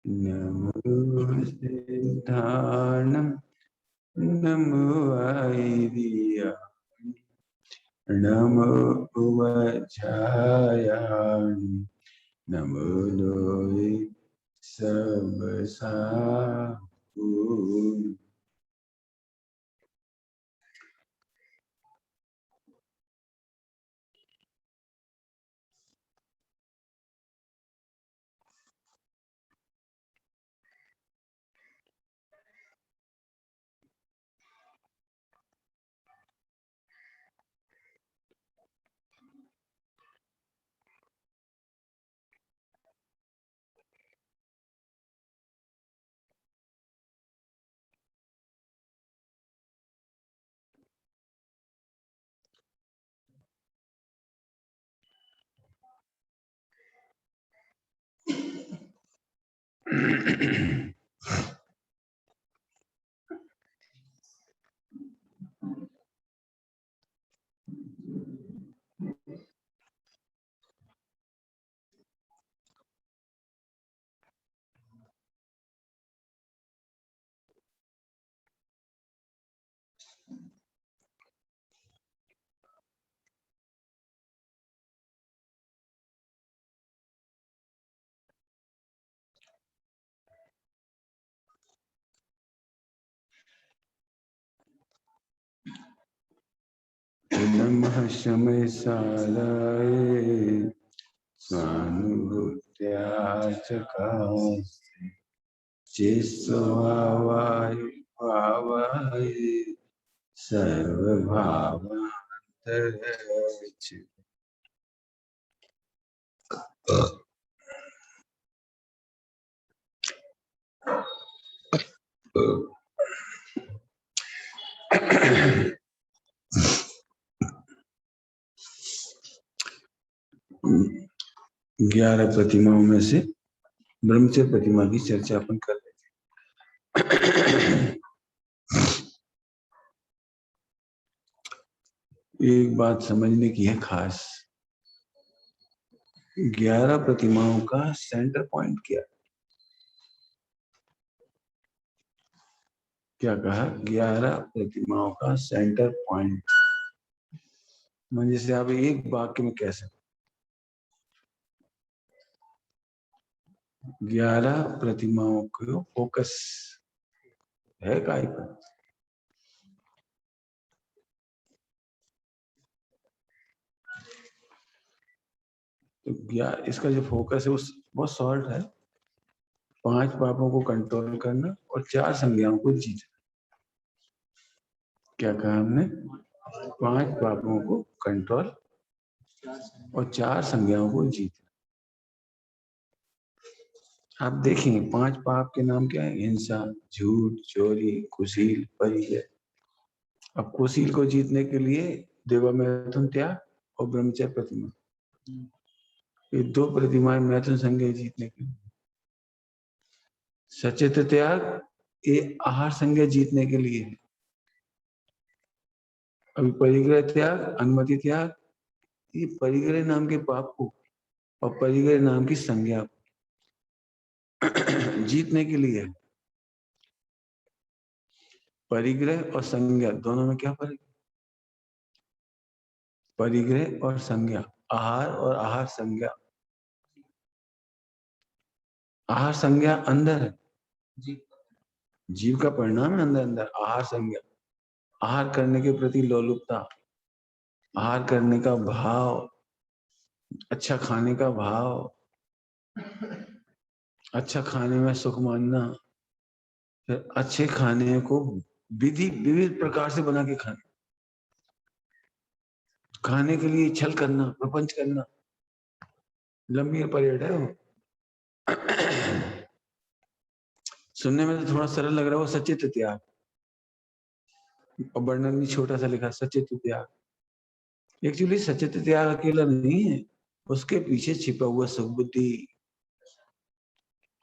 नमो सिद्धार्णं नमो आयर्य नमो उवचायामि नमो लोये सर्वसाहु। नमः शमय साराय स्वानुभूत्या चकास्ते चेत्स्वभावाय भावाय सर्वभावान्तरच्छ। ग्यारह प्रतिमाओं में से ब्रह्मचर्य प्रतिमा की चर्चा अपन कर रहे थे। एक बात समझने की है खास, 11 प्रतिमाओं का सेंटर पॉइंट क्या कहा? 11 प्रतिमाओं का सेंटर पॉइंट म्हणजे से आप एक वाक्य में कह सकते 11 प्रतिमाओं को फोकस है काय पर? तो इसका जो फोकस है वो बहुत शॉर्ट है, 5 पापों को कंट्रोल करना और 4 संज्ञाओं को जीतना। क्या कहा हमने? 5 पापों को कंट्रोल और 4 संज्ञाओं को जीतना। आप देखेंगे 5 पाप के नाम क्या है? हिंसा, झूठ, चोरी, कुशील, परिग्रह। अब कुशील को जीतने के लिए देवा मैथुन त्याग और ब्रह्मचर्य प्रतिमा, ये 2 प्रतिमाएं मैथुन संज्ञा जीतने के लिए। सचेत त्याग ये आहार संज्ञा जीतने के लिए। अभी परिग्रह त्याग, अनुमति त्याग, ये परिग्रह नाम के पाप को और परिग्रह नाम की संज्ञा जीतने के लिए। परिग्रह और संज्ञा दोनों में क्या फर्क? परिग्रह और संज्ञा, आहार और आहार संज्ञा। आहार संज्ञा अंदर है, जीव का परिणाम है अंदर अंदर। आहार संज्ञा, आहार करने के प्रति लोलुपता, आहार करने का भाव, अच्छा खाने का भाव, अच्छा खाने में सुख मानना, फिर अच्छे खाने को विविध प्रकार से बना के खाना, खाने के लिए छल करना, प्रपंच करना, लंबी परेड है वो। सुनने में तो थोड़ा सरल लग रहा है वो सचेत त्याग, और वर्णन भी छोटा सा लिखा सचेत त्याग। एक्चुअली सचेत त्याग अकेला नहीं है, उसके पीछे छिपा हुआ सुख बुद्धि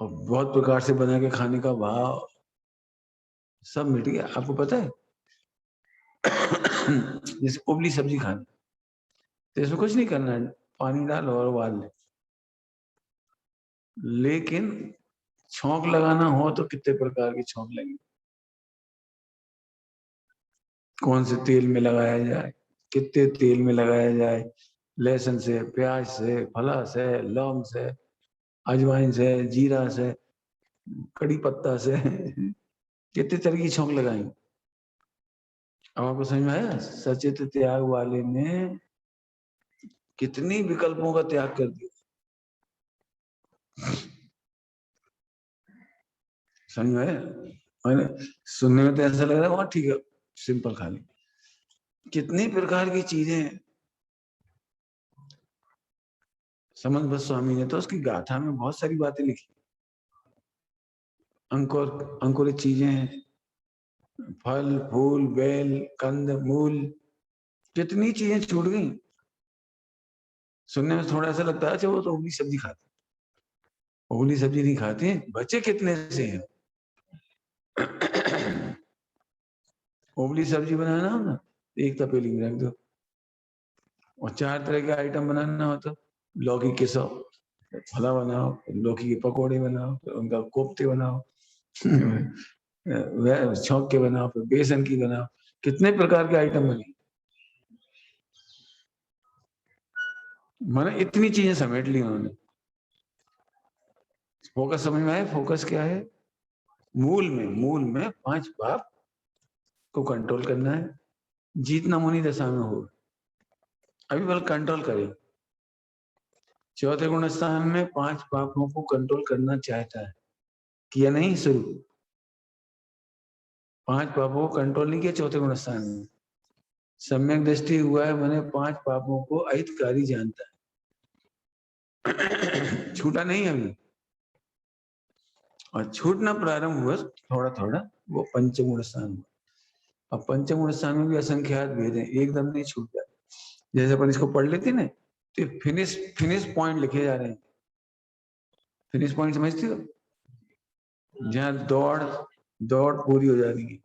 और बहुत प्रकार से बना के खाने का भाव सब मिट गया। आपको पता है जैसे उबली सब्जी खानी तो इसमें कुछ नहीं करना है, पानी डाल और उबाल ले, लेकिन छौंक लगाना हो तो कितने प्रकार की छौंक लगी, कौन से तेल में लगाया जाए, कितने तेल में लगाया जाए, लहसुन से, प्याज से, फला से, लौंग से, अजवाइन से, जीरा से, कड़ी पत्ता से कितने तरह की छौंक लगाई। अब आपको समझ में आया? सचेत त्याग वाले ने कितनी विकल्पों का त्याग कर दिया। समझ में आया? मैंने सुनने में तो ऐसा लग रहा है वहां ठीक है, सिंपल खाली, कितनी प्रकार की चीजें। समन बस स्वामी ने तो उसकी गाथा में बहुत सारी बातें लिखी। अंकुरित चीजें हैं, फल फूल बेल कंद मूल, कितनी चीजें छूट गई। सुनने में थोड़ा ऐसा लगता है अच्छा वो तो उबली सब्जी खाते, उबली सब्जी नहीं खाते, बच्चे कितने से हैं। उबली सब्जी बनाना हो ना, एक तपेली में रख दो, और 4 तरह के आइटम बनाना हो तो लौकी के सौ फला बनाओ, लौकी के पकोड़े बनाओ, फिर उनका कोफ्ते बनाओ, वह छौंक के बनाओ, फिर बेसन की बनाओ, कितने प्रकार के आइटम बने। मैंने इतनी चीजें समेट ली उन्होंने। फोकस समझ में आया? फोकस क्या है? मूल में 5 पाप को कंट्रोल करना है, जीतना मुनि दशा में हो। अभी बल कंट्रोल करें, चौथे गुण स्थान में 5 पापों को कंट्रोल करना चाहता है, किया नहीं शुरू, 5 पापों को कंट्रोल नहीं किया चौथे गुण स्थान में। सम्यक दृष्टि हुआ है, मैंने 5 पापों को अहितकारी जानता है। छूटा नहीं अभी, और छूटना प्रारंभ हुआ थोड़ा थोड़ा, वो पंचगुण स्थान हुआ। अब पंचगुण स्थान में भी असंख्यात भेद है, एकदम नहीं छूट जाए। जैसे अपन इसको पढ़ लेते ना, तो फिनिश पॉइंट लिखे जा रहे हैं। फिनिश पॉइंट समझते हो? जहाँ दौड़ दौड़ पूरी हो जा रही है।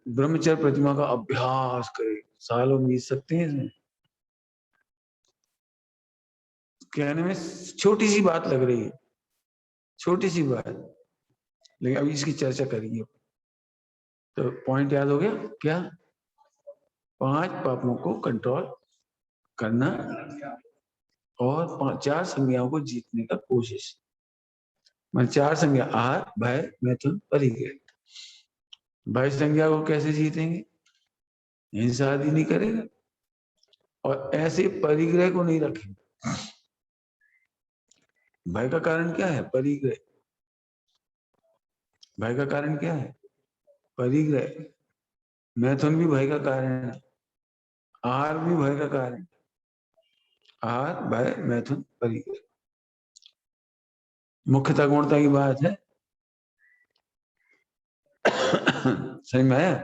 ब्रह्मचर्य प्रतिमा का अभ्यास करे, सालों बीत सकते हैं इसमें। कहने में छोटी सी बात लग रही है, छोटी सी बात, लेकिन अभी इसकी चर्चा करेंगे। तो पॉइंट याद हो गया क्या? 5 पापों को कंट्रोल करना और 4 संज्ञाओं को जीतने का कोशिश। मैं 4 संज्ञा आहार भय मैथुन परिग्रह। भय संज्ञा को कैसे जीतेंगे? हिंसा आदि नहीं करेगा, और ऐसे परिग्रह को नहीं रखेंगे। भय का कारण क्या है? परिग्रह। भय का कारण क्या है? परिग्रह। मैथुन भी भय का कारण है, आहार भी भय का कारण, आहार भय मैथुन परिग्रह। मुख्यता गुणता की बात है। सही में आया?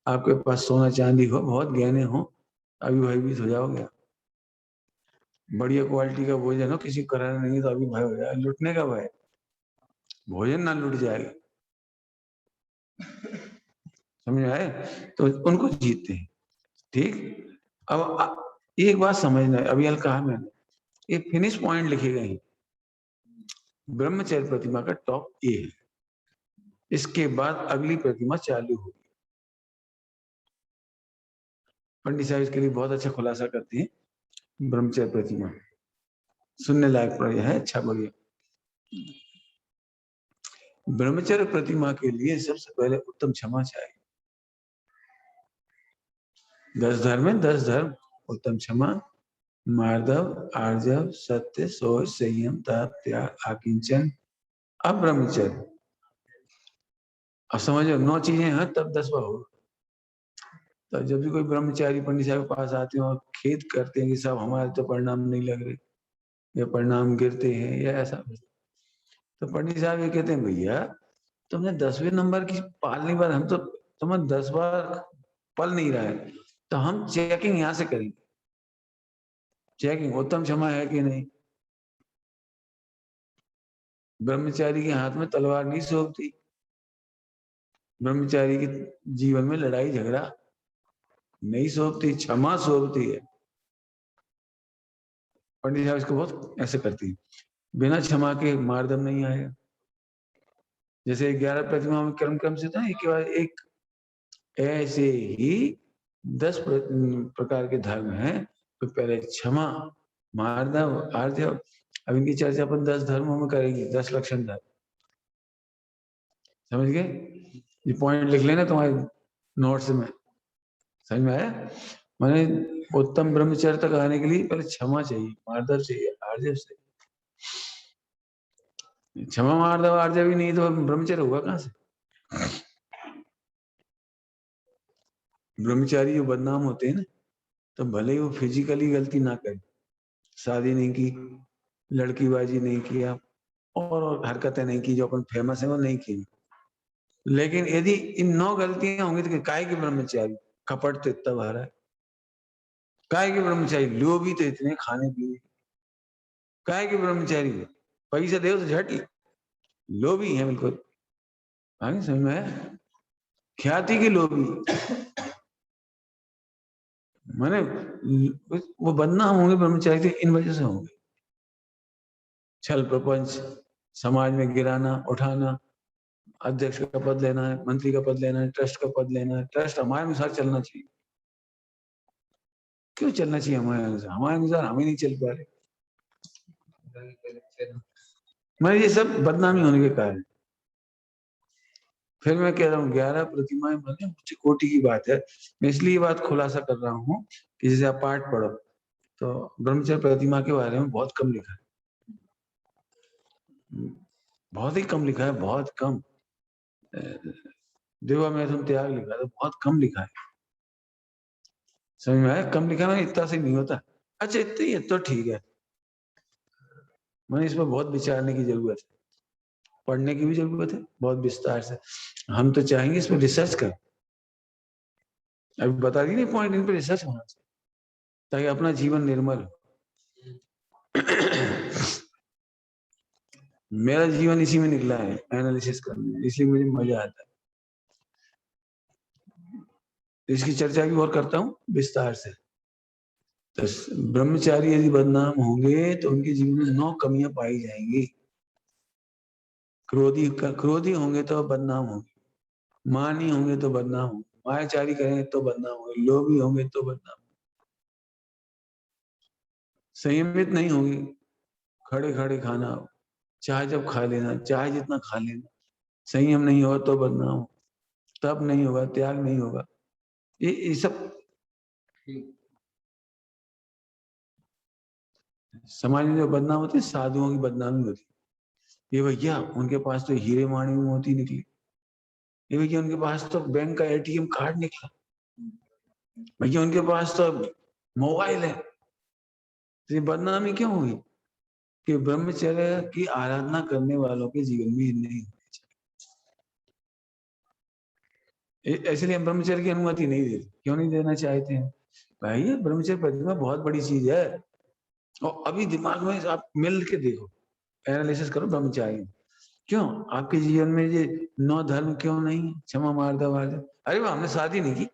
आपके पास सोना चांदी हो, बहुत गहने हो, अभी भयभीत हो जाओगे। बढ़िया क्वालिटी का भोजन हो, किसी को कराना नहीं तो अभी भय हो जाए, लुटने का भय, भोजन ना लुट जाएगा। समझ में आए? तो उनको जीतते हैं। ठीक। अब एक बात समझना, अभी हल कहा मैंने, ये फिनिश पॉइंट लिखे गए हैं। ब्रह्मचर्य प्रतिमा का टॉप ए है, इसके बाद अगली प्रतिमा चालू होगी। पंडित साहब इसके लिए बहुत अच्छा खुलासा करते हैं। ब्रह्मचर्य प्रतिमा सुनने लायक पढ़िया है, अच्छा बढ़िया। ब्रह्मचर्य प्रतिमा के लिए सबसे पहले उत्तम क्षमा चाहिए। 10 धर्म है, 10 धर्म, उत्तम क्षमा, मार्दव, आर्जव, सत्य, शौच, संयम, तप, त्याग, आकिंचन, अब्रह्मचर्य। अब समझो 9 चीजें हैं, तब 10वां हो। तो जब भी कोई ब्रह्मचारी पंडित साहब के पास आते हैं और खेद करते हैं कि साहब हमारे तो परिणाम नहीं लग रहे, या परिणाम गिरते हैं या ऐसा, तो पंडित साहब ये कहते हैं भैया तुमने 10वें नंबर की पाल नहीं, बार हम तो तुम्हें 10 बार पल नहीं रहा है, तो हम चेकिंग यहां से करेंगे। चेकिंग उत्तम क्षमा है कि नहीं। ब्रह्मचारी के हाथ में तलवार नहीं शोभती, ब्रह्मचारी के जीवन में लड़ाई झगड़ा नहीं शोभती, क्षमा शोभती है। पंडित साहब इसको बहुत ऐसे करती है। बिना क्षमा के मार्दम नहीं आएगा। जैसे 11 प्रतिमा में क्रम से था, एक के बाद एक, ऐसे ही 10 प्रकार के धर्म हैं। तो पहले क्षमा, मार्दव, आर्जव। अब इनकी चर्चा अपन 10 धर्मों में करेंगे, 10 लक्षण धर्म। समझ गए? ये पॉइंट लिख लेना तुम्हारे नोट्स में। समझ में आया? मैंने उत्तम ब्रह्मचर्य तक आने के लिए पहले क्षमा चाहिए, मार्दव चाहिए, आर्जव चाहिए। क्षमा, मार्दव, आर्जव ही नहीं तो ब्रह्मचर्य होगा कहां से? ब्रह्मचारी जो बदनाम होते हैं ना, तो भले ही वो फिजिकली गलती ना करे, शादी नहीं की, लड़कीबाजी नहीं किया, और हरकतें नहीं की जो अपन फेमस है वो नहीं की, लेकिन यदि इन 9 गलतियां होंगी तो काय के ब्रह्मचारी? कपट तो इतना भरा है। काय के ब्रह्मचारी? लोभी तो इतने खाने पीने। काय के ब्रह्मचारी? पैसा दे तो झट ले, लोभी है बिल्कुल। आगे समझ में आया? ख्याति के लोभी। माने वो बदनाम होंगे ब्रह्मचारी थे, इन वजह से होंगे। छल प्रपंच, समाज में गिराना, उठाना, अध्यक्ष का पद लेना है, मंत्री का पद लेना है, ट्रस्ट का पद लेना है। ट्रस्ट हमारे अनुसार चलना चाहिए। क्यों चलना चाहिए हमारे अनुसार? हमारे अनुसार हम ही नहीं चल पा रहे। मैं ये सब बदनामी होने के कारण। फिर मैं कह रहा हूँ 11 प्रतिमाएं बने, उच्च कोटि की बात है। मैं इसलिए ये बात खुलासा कर रहा हूँ कि जैसे आप पाठ पढ़ो तो ब्रह्मचर्य प्रतिमा के बारे में बहुत कम लिखा है, बहुत ही कम लिखा है, बहुत कम। देवा में तुम त्याग लिखा तो बहुत कम लिखा है। समझ में आया? कम लिखा ना, इतना से नहीं होता। अच्छा इतना ही है तो ठीक है। मैंने इस पर बहुत विचारने की जरूरत है, पढ़ने की भी जरूरत है बहुत विस्तार से। हम तो चाहेंगे इस पर रिसर्च कर। अभी बता दी नहीं पॉइंट, इन पर रिसर्च होना चाहिए ताकि अपना जीवन निर्मल हो। मेरा जीवन इसी में निकला है, एनालिसिस करने में, इसलिए मुझे मजा आता है। इसकी चर्चा भी और करता हूँ विस्तार से। तो ब्रह्मचारी यदि बदनाम होंगे तो उनके जीवन में 9 कमियां पाई जाएंगी। क्रोधी होंगे तो बदनाम होंगे, मानी होंगे तो बदनाम होंगे, मायाचारी करेंगे तो बदनाम होंगे, लोभी होंगे तो बदनाम, संयमित नहीं होंगे, खड़े खड़े खाना, चाहे जब खा लेना, चाहे जितना खा लेना, संयम नहीं होगा तो बदनाम हो, तब नहीं होगा, त्याग नहीं होगा। ये सब समाज में जो बदनाम होते हैं, साधुओं की बदनामी होती है। ये भैया उनके पास तो हीरे माणी मोती निकली, ये भैया उनके पास तो बैंक का एटीएम कार्ड निकला, भैया उनके पास तो मोबाइल है। तो ये बदनामी क्यों हुई? कि ब्रह्मचर्य की आराधना करने वालों के जीवन में नहीं होनी चाहिए। इसलिए हम ब्रह्मचर्य की अनुमति नहीं देते। क्यों नहीं देना चाहते हैं? भाई ब्रह्मचर्य प्रतिमा बहुत बड़ी चीज है, और अभी दिमाग में आप मिल के देखो, एनालिसिस करो ब्रह्मचारी क्यों आपके जीवन में ये 9 धर्म क्यों नहीं? क्षमा, मार्दव, आर्जव। अरे वाह, हमने शादी नहीं की,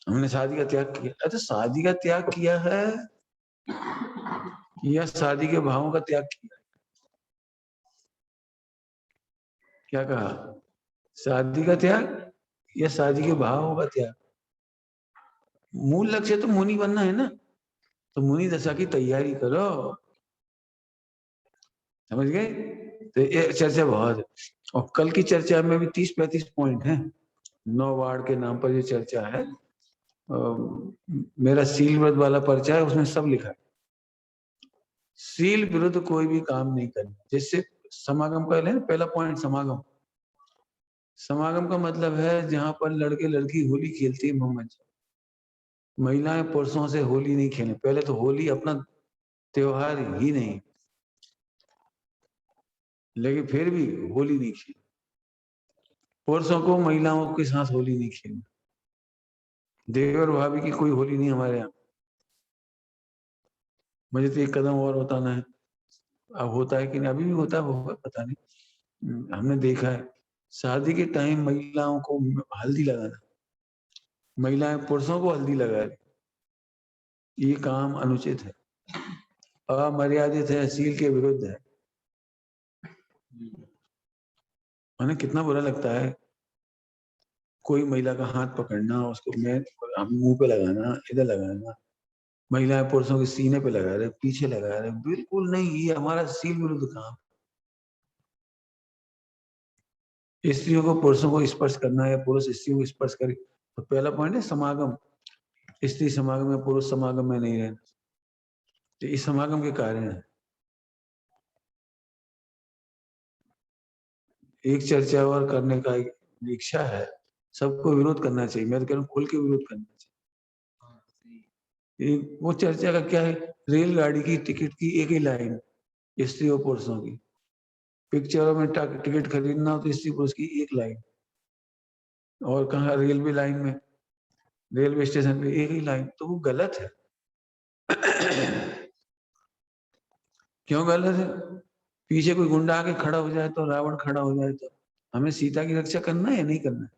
हमने शादी का त्याग किया। अच्छा शादी का त्याग किया है या शादी के भावों का त्याग किया? क्या कहा? शादी का त्याग या शादी के भावों का त्याग? मूल लक्ष्य तो मुनि बनना है ना, तो मुनि दशा की तैयारी करो। समझ गए? तो ये चर्चा बहुत है, और कल की चर्चा में भी 30-35 पॉइंट है। 9 वार्ड के नाम पर जो चर्चा है, मेरा सील व्रत वाला पर्चा है, उसमें सब लिखा है। सील विरुद्ध कोई भी काम नहीं करना। जैसे समागम का है, पहला पॉइंट समागम। समागम का मतलब है जहां पर लड़के लड़की होली खेलते हैं, मोहम्मद। महिलाएं पुरुषों से होली नहीं खेलें। पहले तो होली अपना त्योहार ही नहीं, लेकिन फिर भी होली नहीं खेली। पुरुषों को महिलाओं के साथ होली नहीं खेलनी। देवर भाभी की कोई होली नहीं हमारे यहाँ। मुझे तो एक कदम और बताना है, अब होता है कि नहीं, अभी भी होता होगा पता नहीं। हमने देखा है शादी के टाइम महिलाओं को हल्दी लगाना, महिलाएं पुरुषों को हल्दी लगा रही, ये काम अनुचित है। अमर्यादित है, सील के विरुद्ध है। माने कितना बुरा लगता है कोई महिला का हाथ पकड़ना, उसको मुंह पे लगाना, इधर लगाना, महिलाएं पुरुषों के सीने पे लगा रहे, पीछे लगा रहे, बिल्कुल नहीं, ये हमारा सील विरुद्ध काम। स्त्रियों को पुरुषों को स्पर्श करना या पुरुष स्त्रियों को स्पर्श करे, तो पहला पॉइंट है समागम, स्त्री समागम में पुरुष समागम में नहीं रहना, तो इस समागम के कारण है। एक चर्चा और करने का इच्छा है, सबको विरोध करना चाहिए, मैं तो कह रहा हूँ खुल के विरोध करना चाहिए। वो चर्चा का क्या है, रेलगाड़ी की टिकट की एक ही लाइन, स्त्री और पुरुषों की, पिक्चरों में टिकट खरीदना हो तो स्त्री पुरुष की एक लाइन, और कहा रेलवे लाइन में, रेलवे स्टेशन पे एक ही लाइन, तो वो गलत है। क्यों गलत है? पीछे कोई गुंडा आके खड़ा हो जाए तो, रावण खड़ा हो जाए तो हमें सीता की रक्षा करना है या नहीं करना है?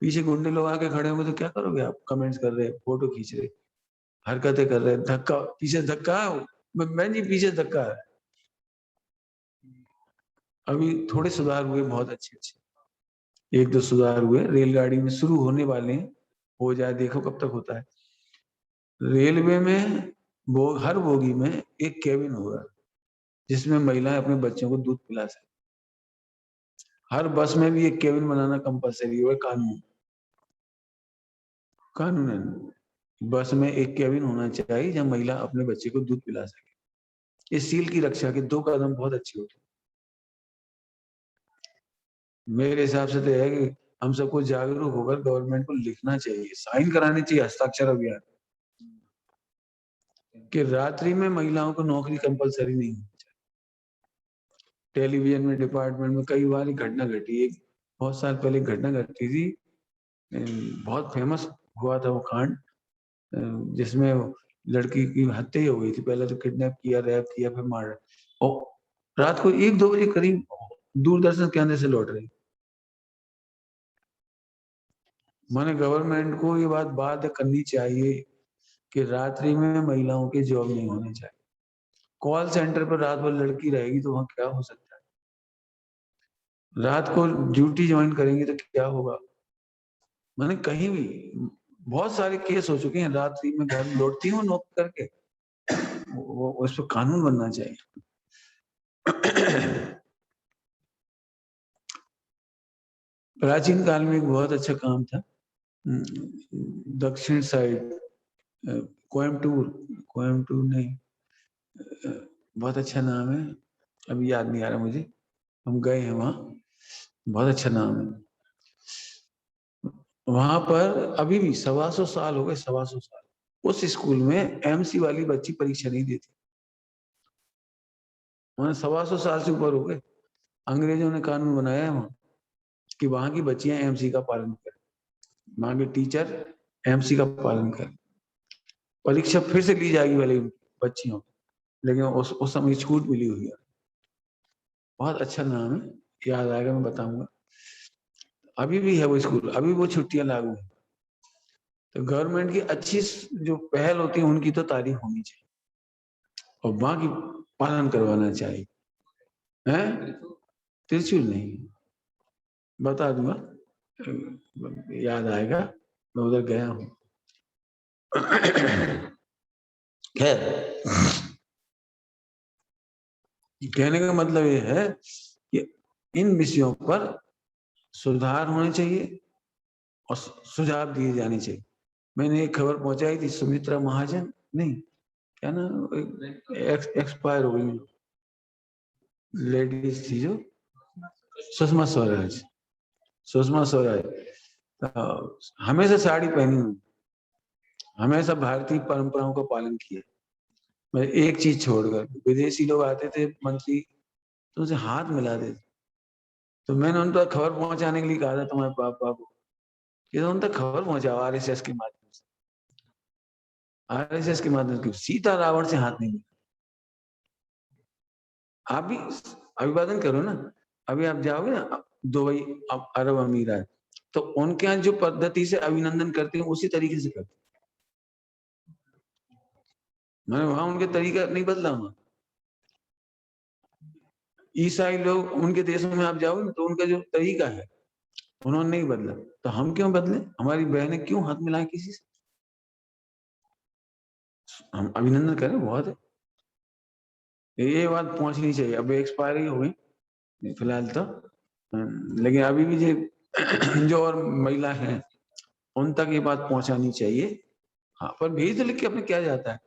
पीछे गुंडे लोग आके खड़े होंगे तो क्या करोगे आप? कमेंट्स कर रहे, फोटो खींच रहे, हरकतें कर रहे, धक्का, पीछे धक्का, मैं जी पीछे धक्का है। अभी थोड़े सुधार हुए, बहुत अच्छे अच्छे एक दो सुधार हुए, रेलगाड़ी में शुरू होने वाले हैं, हो जाए, देखो कब तक होता है। रेलवे में हर बोगी में एक केबिन होगा जिसमें महिलाएं अपने बच्चों को दूध पिला सके। हर बस में भी एक केबिन बनाना कंपलसरी है, कानून, कानून है। बस में एक केबिन होना चाहिए जहां महिला अपने बच्चे को दूध पिला सके। इस सील की रक्षा के 2 कदम बहुत अच्छे होते हैं। मेरे हिसाब से तो है कि हम सबको जागरूक होकर गवर्नमेंट को लिखना चाहिए, साइन कराने चाहिए, हस्ताक्षर अभियान, कि रात्रि में महिलाओं को नौकरी कंपलसरी नहीं है। टेलीविजन में, डिपार्टमेंट में कई बार घटना घटी, एक बहुत साल पहले घटना घटी थी, बहुत फेमस हुआ था वो कांड, जिसमें लड़की की हत्या ही हो गई थी। पहले तो किडनैप किया, रैप किया, फिर मार, और रात को 1-2 बजे करीब दूरदर्शन केंद्र से लौट रही। माने गवर्नमेंट को ये बात बाध्य करनी चाहिए कि रात्रि में महिलाओं के जॉब नहीं होने चाहिए। कॉल सेंटर पर रात भर लड़की रहेगी तो वहां क्या हो सकता है? रात को ड्यूटी ज्वाइन करेंगे तो क्या होगा? मैंने कहीं भी बहुत सारे केस हो चुके हैं, रात्रि में घर लौटती हूँ नौकरी करके, वो उस पर कानून बनना चाहिए। प्राचीन काल में एक बहुत अच्छा काम था, दक्षिण साइड, कोयम्बटूर, कोयम्बटूर नहीं, बहुत अच्छा नाम है, अभी याद नहीं आ रहा मुझे, हम गए हैं वहां, बहुत अच्छा नाम है। वहां पर अभी भी 125 साल हो गए, 125 साल, उस स्कूल में एमसी वाली बच्ची परीक्षा नहीं देती। वहां 125 साल से ऊपर हो गए, अंग्रेजों ने कानून बनाया है वहां कि वहां की बच्चियां एमसी का पालन करें, वहां के टीचर एमसी का पालन करें। परीक्षा फिर से ली जाएगी वाली बच्चियों, लेकिन उस समय छूट मिली हुई है। बहुत अच्छा नाम है, याद आएगा मैं बताऊंगा। अभी भी है वो स्कूल, अभी वो छुट्टियां लागू है। तो गवर्नमेंट की अच्छी जो पहल होती है उनकी तो तारीफ होनी चाहिए, और बाकी पालन करवाना चाहिए। है त्रिशूल नहीं, बता दूंगा, याद आएगा, मैं उधर गया हूँ। खैर, कहने का मतलब ये है कि इन विषयों पर सुधार होने चाहिए और सुझाव दिए जाने चाहिए। मैंने एक खबर पहुंचाई थी, सुमित्रा महाजन नहीं, क्या ना, एक्सपायर हो गई लेडीज थी जो, सुषमा स्वराज, सुषमा स्वराज हमेशा साड़ी पहनी हुई, हमेशा भारतीय परंपराओं का पालन किया। मैं एक चीज छोड़कर, विदेशी लोग आते थे मंत्री तो उनसे हाथ मिलाते थे, तो मैंने उन पर खबर पहुंचाने के लिए कहा था तुम्हारे पापा को कि उन तक खबर पहुंचाओ आरएसएस के माध्यम से, आरएसएस के माध्यम से सीता रावण से हाथ नहीं मिला। आप भी अभिवादन करो ना, अभी आप जाओगे ना दुबई, अरब अमीरात, तो उनके यहाँ जो पद्धति से अभिनंदन करते हैं उसी तरीके से करते हैं। मैंने वहां उनके तरीका नहीं बदला हुआ। ईसाई लोग उनके देशों में आप जाओगे ना तो उनका जो तरीका है उन्होंने नहीं बदला, तो हम क्यों बदले? हमारी बहनें क्यों हाथ मिलाएं किसी से? हम अभिनंदन करें, बहुत है। ये बात पहुंचनी चाहिए। अब एक्सपायरी हो गई फिलहाल तो, लेकिन अभी भी जो और महिला हैं उन तक ये बात पहुंचानी चाहिए। हाँ, पर भेज तो लिख के अपने क्या जाता है,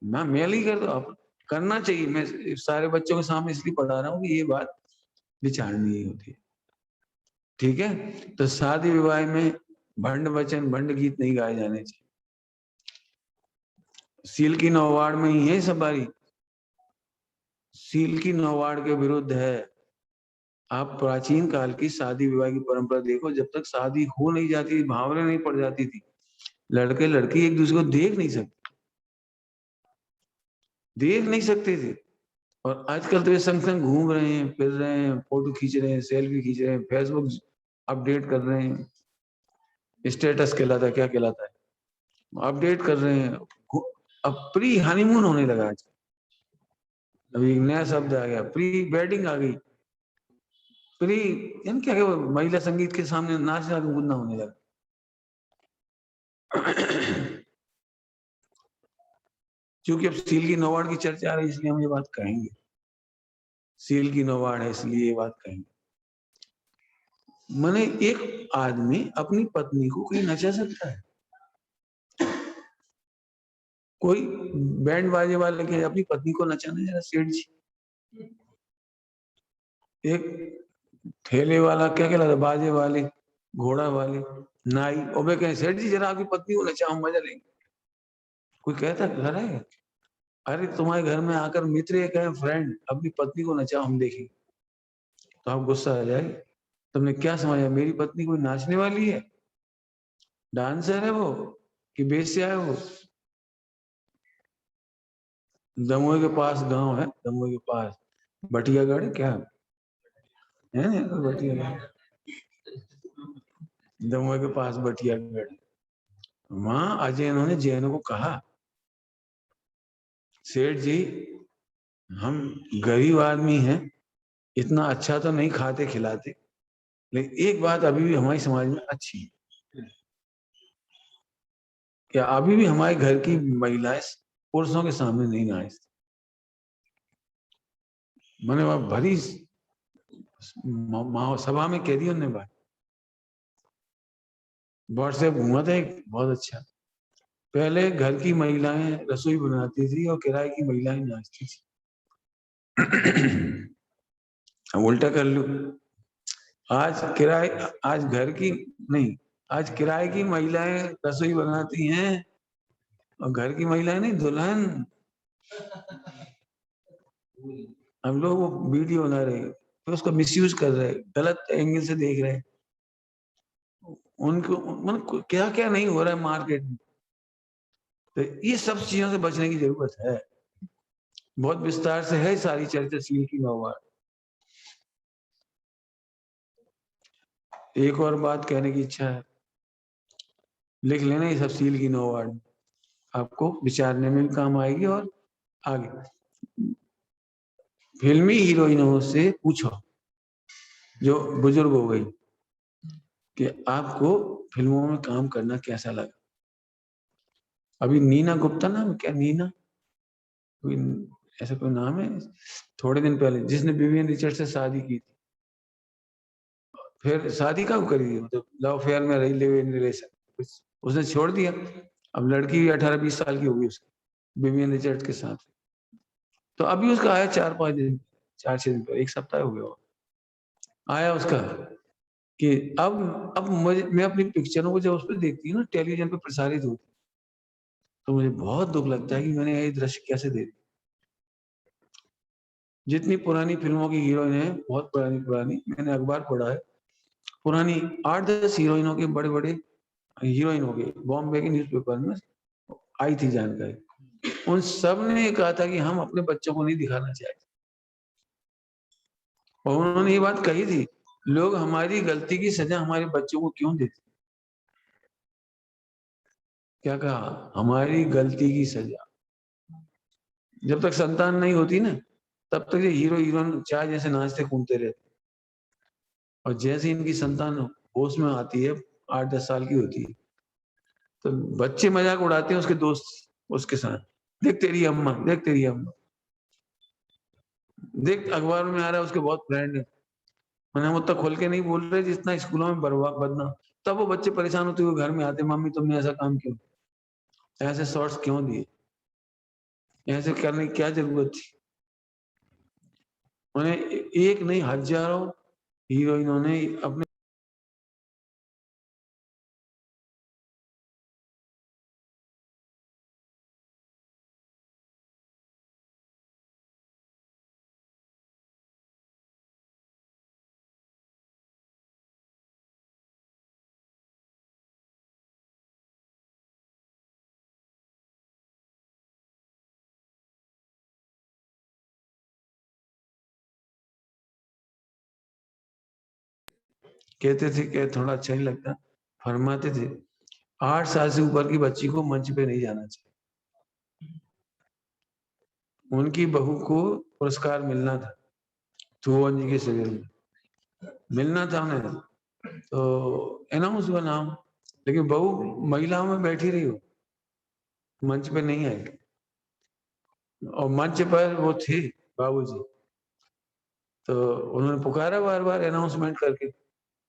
मैं मेल ही कर दो आप, करना चाहिए। मैं सारे बच्चों के सामने इसलिए पढ़ा रहा हूँ कि ये बात विचारनीय होती है। ठीक है, तो शादी विवाह में भंड वचन भंड गीत नहीं गाए जाने चाहिए। सील की नौवाड़ में ही है सब बारी, सील की नौवाड़ के विरुद्ध है। आप प्राचीन काल की शादी विवाह की परंपरा देखो, जब तक शादी हो नहीं जाती, भावना नहीं पड़ जाती थी, लड़के लड़की एक दूसरे को देख नहीं सकते थे। और आजकल तो ये संग संग घूम रहे हैं, फिर रहे हैं, फोटो खींच रहे हैं, सेल्फी खींच रहे हैं, फेसबुक अपडेट कर रहे हैं, स्टेटस कहलाता है, क्या कहलाता है, अपडेट कर रहे हैं। अब प्री हनीमून होने लगा आज, अभी एक नया शब्द आ गया, प्री वेडिंग आ गई। प्री यानी क्या है, महिला संगीत के सामने नाचना कूदना होने लगा। क्योंकि अब सील की नौवाड़ की चर्चा आ रही है, इसलिए हम ये बात कहेंगे। सील की नौवाड़ है इसलिए ये बात कहेंगे। माने एक आदमी अपनी पत्नी को कहीं नचा सकता है, कोई बैंड बाजे वाले के अपनी पत्नी को नचाने जरा सेठ जी, एक ठेले वाला क्या कहलाता, बाजे वाले, घोड़ा वाले, नाई, और वे कहें सेठ जी जरा आपकी पत्नी को नचाओ, मजा लेंगे। कोई कहता घर है? अरे तुम्हारे घर में आकर मित्र ये कहें फ्रेंड अपनी पत्नी को नचाओ हम देखें, तो आप गुस्सा आ जाए। तुमने क्या समझा, मेरी पत्नी कोई नाचने वाली है, डांसर है वो, कि बेश्या है वो? दमोह के पास गांव है, दमोह के पास बटियागढ़ क्या है, बटियागढ़, दमोह के पास बटियागढ़। वहां अजय इन्होंने जैनों को कहा, सेठ जी हम गरीब आदमी हैं, इतना अच्छा तो नहीं खाते खिलाते, लेकिन एक बात अभी भी हमारे समाज में अच्छी है, क्या अभी भी हमारे घर की महिलाएं पुरुषों के सामने नहीं नाचती। मैंने वहां भरी सभा में कह दी उन्होंने बात, व्हाट्सएप घूमा था एक बहुत अच्छा। पहले घर की महिलाएं रसोई बनाती थी और किराए की महिलाएं नाचती थी। अब उल्टा कर लो, आज किराए, आज घर की नहीं, आज किराए की महिलाएं रसोई बनाती हैं और घर की महिलाएं नहीं, दुल्हन। हम लोग वो वीडियो बना रहे तो उसको मिसयूज कर रहे, गलत एंगल से देख रहे, उनको मतलब क्या क्या नहीं हो रहा है मार्केट में। तो ये सब चीजों से बचने की जरूरत है। बहुत विस्तार से है सारी चर्चा सील की नौवार। एक और बात कहने की इच्छा है, लिख लेना ये सब सील की नौवार, आपको विचारने में भी काम आएगी। और आगे फिल्मी हीरोइनों से पूछो जो बुजुर्ग हो गई कि आपको फिल्मों में काम करना कैसा लगा। अभी नीना गुप्ता नाम, क्या नीना, कोई ऐसा कोई नाम है, थोड़े दिन पहले जिसने विवियन रिचर्ड से शादी की थी, फिर शादी कब करी थी, मतलब लव अफेयर में रही, लिव इन रिलेशन, उसने छोड़ दिया। अब लड़की भी 18-20 साल की होगी उसकी, विवियन रिचर्ड के साथ। तो अभी उसका आया 4-5 दिन, 4-6 दिन पहले, एक सप्ताह हो गया आया उसका, कि अब मुझे, मैं अपनी पिक्चरों को जब उस पर देखती हूँ ना, टेलीविजन पे प्रसारित होती, तो मुझे बहुत दुख लगता है कि मैंने ये दृश्य कैसे देख। जितनी पुरानी फिल्मों की हीरोइन है, बहुत पुरानी पुरानी, मैंने अखबार पढ़ा है, पुरानी 8-10 हीरोइनों के, बड़े बड़े हीरोइन हो गए, बॉम्बे के न्यूज़पेपर में आई थी जानकारी, उन सब ने कहा था कि हम अपने बच्चों को नहीं दिखाना चाहते। और उन्होंने ये बात कही थी, लोग हमारी गलती की सजा हमारे बच्चों को क्यों देते। क्या कहा, हमारी गलती की सजा। जब तक संतान नहीं होती ना, तब तक ये हीरो हीरोइन चाय जैसे नाचते कूदते रहते, और जैसे इनकी संतान होश में आती है, 8-10 साल की होती है, तो बच्चे मजाक उड़ाते हैं उसके दोस्त उसके साथ, देख तेरी अम्मा, देख तेरी अम्मा, देख अखबार में आ रहा है उसके बहुत फ्रेंड है। मैंने हम उतना खोल के नहीं बोल रहे जितना स्कूलों में बर्बाद बदनाम। तब वो बच्चे परेशान होते हुए घर में आते, मम्मी तुमने ऐसा काम क्यों, ऐसे शॉर्ट्स क्यों दिए, ऐसे करने की क्या जरूरत थी। उन्हें एक नहीं हजारों हीरोइनों ने अपने कहते थे कि थोड़ा अच्छा नहीं लगता, फरमाते थे 8 साल से ऊपर की बच्ची को मंच पे नहीं जाना चाहिए। उनकी बहू को पुरस्कार मिलना था, त्रिभुवन जी के शिविर में मिलना था उन्हें, तो अनाउंस हुआ नाम, लेकिन बहू महिलाओं में बैठी रही हो, मंच पे नहीं आई। और मंच पर वो थे बाबूजी, तो उन्होंने पुकारा बार बार अनाउंसमेंट करके,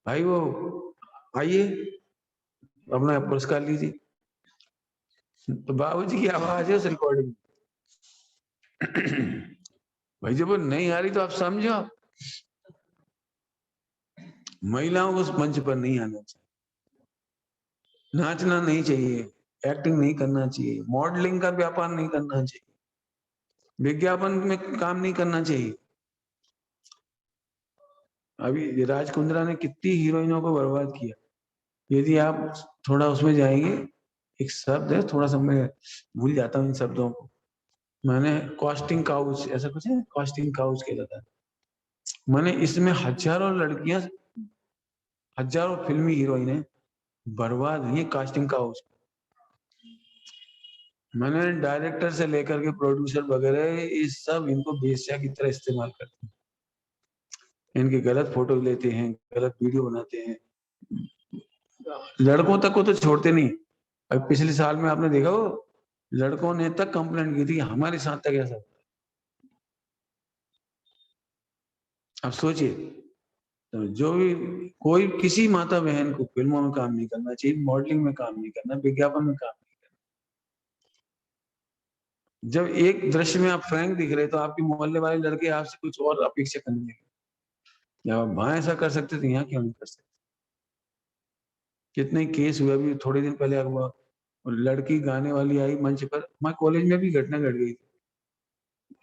भाई वो आइए अपना पुरस्कार लीजिए। तो बाबूजी की आवाज है उस रिकॉर्डिंग में। भाई जब वो नहीं आ रही तो आप समझो, महिलाओं को उस मंच पर नहीं आना चाहिए, नाचना नहीं चाहिए, एक्टिंग नहीं करना चाहिए, मॉडलिंग का व्यापार नहीं करना चाहिए, विज्ञापन में काम नहीं करना चाहिए। अभी राज कुंद्रा ने कितनी हीरोइनों को बर्बाद किया। यदि आप थोड़ा उसमें जाएंगे, एक शब्द है, थोड़ा सा मैं भूल जाता हूँ इन शब्दों को, मैंने कॉस्टिंग काउच ऐसा कुछ है, कॉस्टिंग काउच कहलाता है। मैंने इसमें हजारों लड़कियां, हजारों फिल्मी हीरोइनें बर्बाद हुई कास्टिंग काउच। मैंने डायरेक्टर से लेकर के प्रोड्यूसर वगैरह ये सब इनको बेश्या की तरह इस्तेमाल करते हैं, इनकी गलत फोटो लेते हैं, गलत वीडियो बनाते हैं, लड़कों तक को तो छोड़ते नहीं। अब पिछले साल में आपने देखा हो, लड़कों ने तक कंप्लेंट की थी हमारे साथ तक ऐसा। अब सोचिए, तो जो भी कोई किसी माता बहन को फिल्मों में काम नहीं करना चाहिए, मॉडलिंग में काम नहीं करना, विज्ञापन में काम नहीं करना। जब एक दृश्य में आप फ्रैंक दिख रहे तो आपके मोहल्ले वाले लड़के आपसे कुछ और अपेक्षा करने लगे, या वहां ऐसा कर सकते थे, यहाँ क्यों नहीं कर सकते। कितने केस हुए, अभी थोड़े दिन पहले हुआ, और लड़की गाने वाली आई मंच पर, हमारे कॉलेज में भी घटना घट गई थी,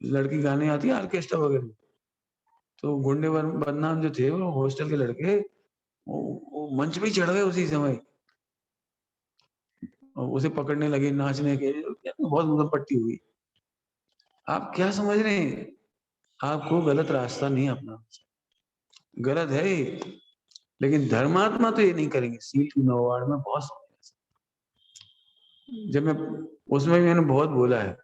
लड़की गाने आती है ऑर्केस्ट्रा वगैरह, तो गुंडे बदनाम जो थे वो हॉस्टल के लड़के, वो मंच पे ही चढ़ गए उसी समय, और उसे पकड़ने लगे नाचने के, बहुत उधम पट्टी हुई। आप क्या समझ रहे हैं, आपको गलत रास्ता नहीं अपना, गलत है ये। लेकिन धर्मात्मा तो ये नहीं करेंगे, सील की नौवाड़ में बहुत, जब मैं उसमें भी मैंने बहुत बोला है,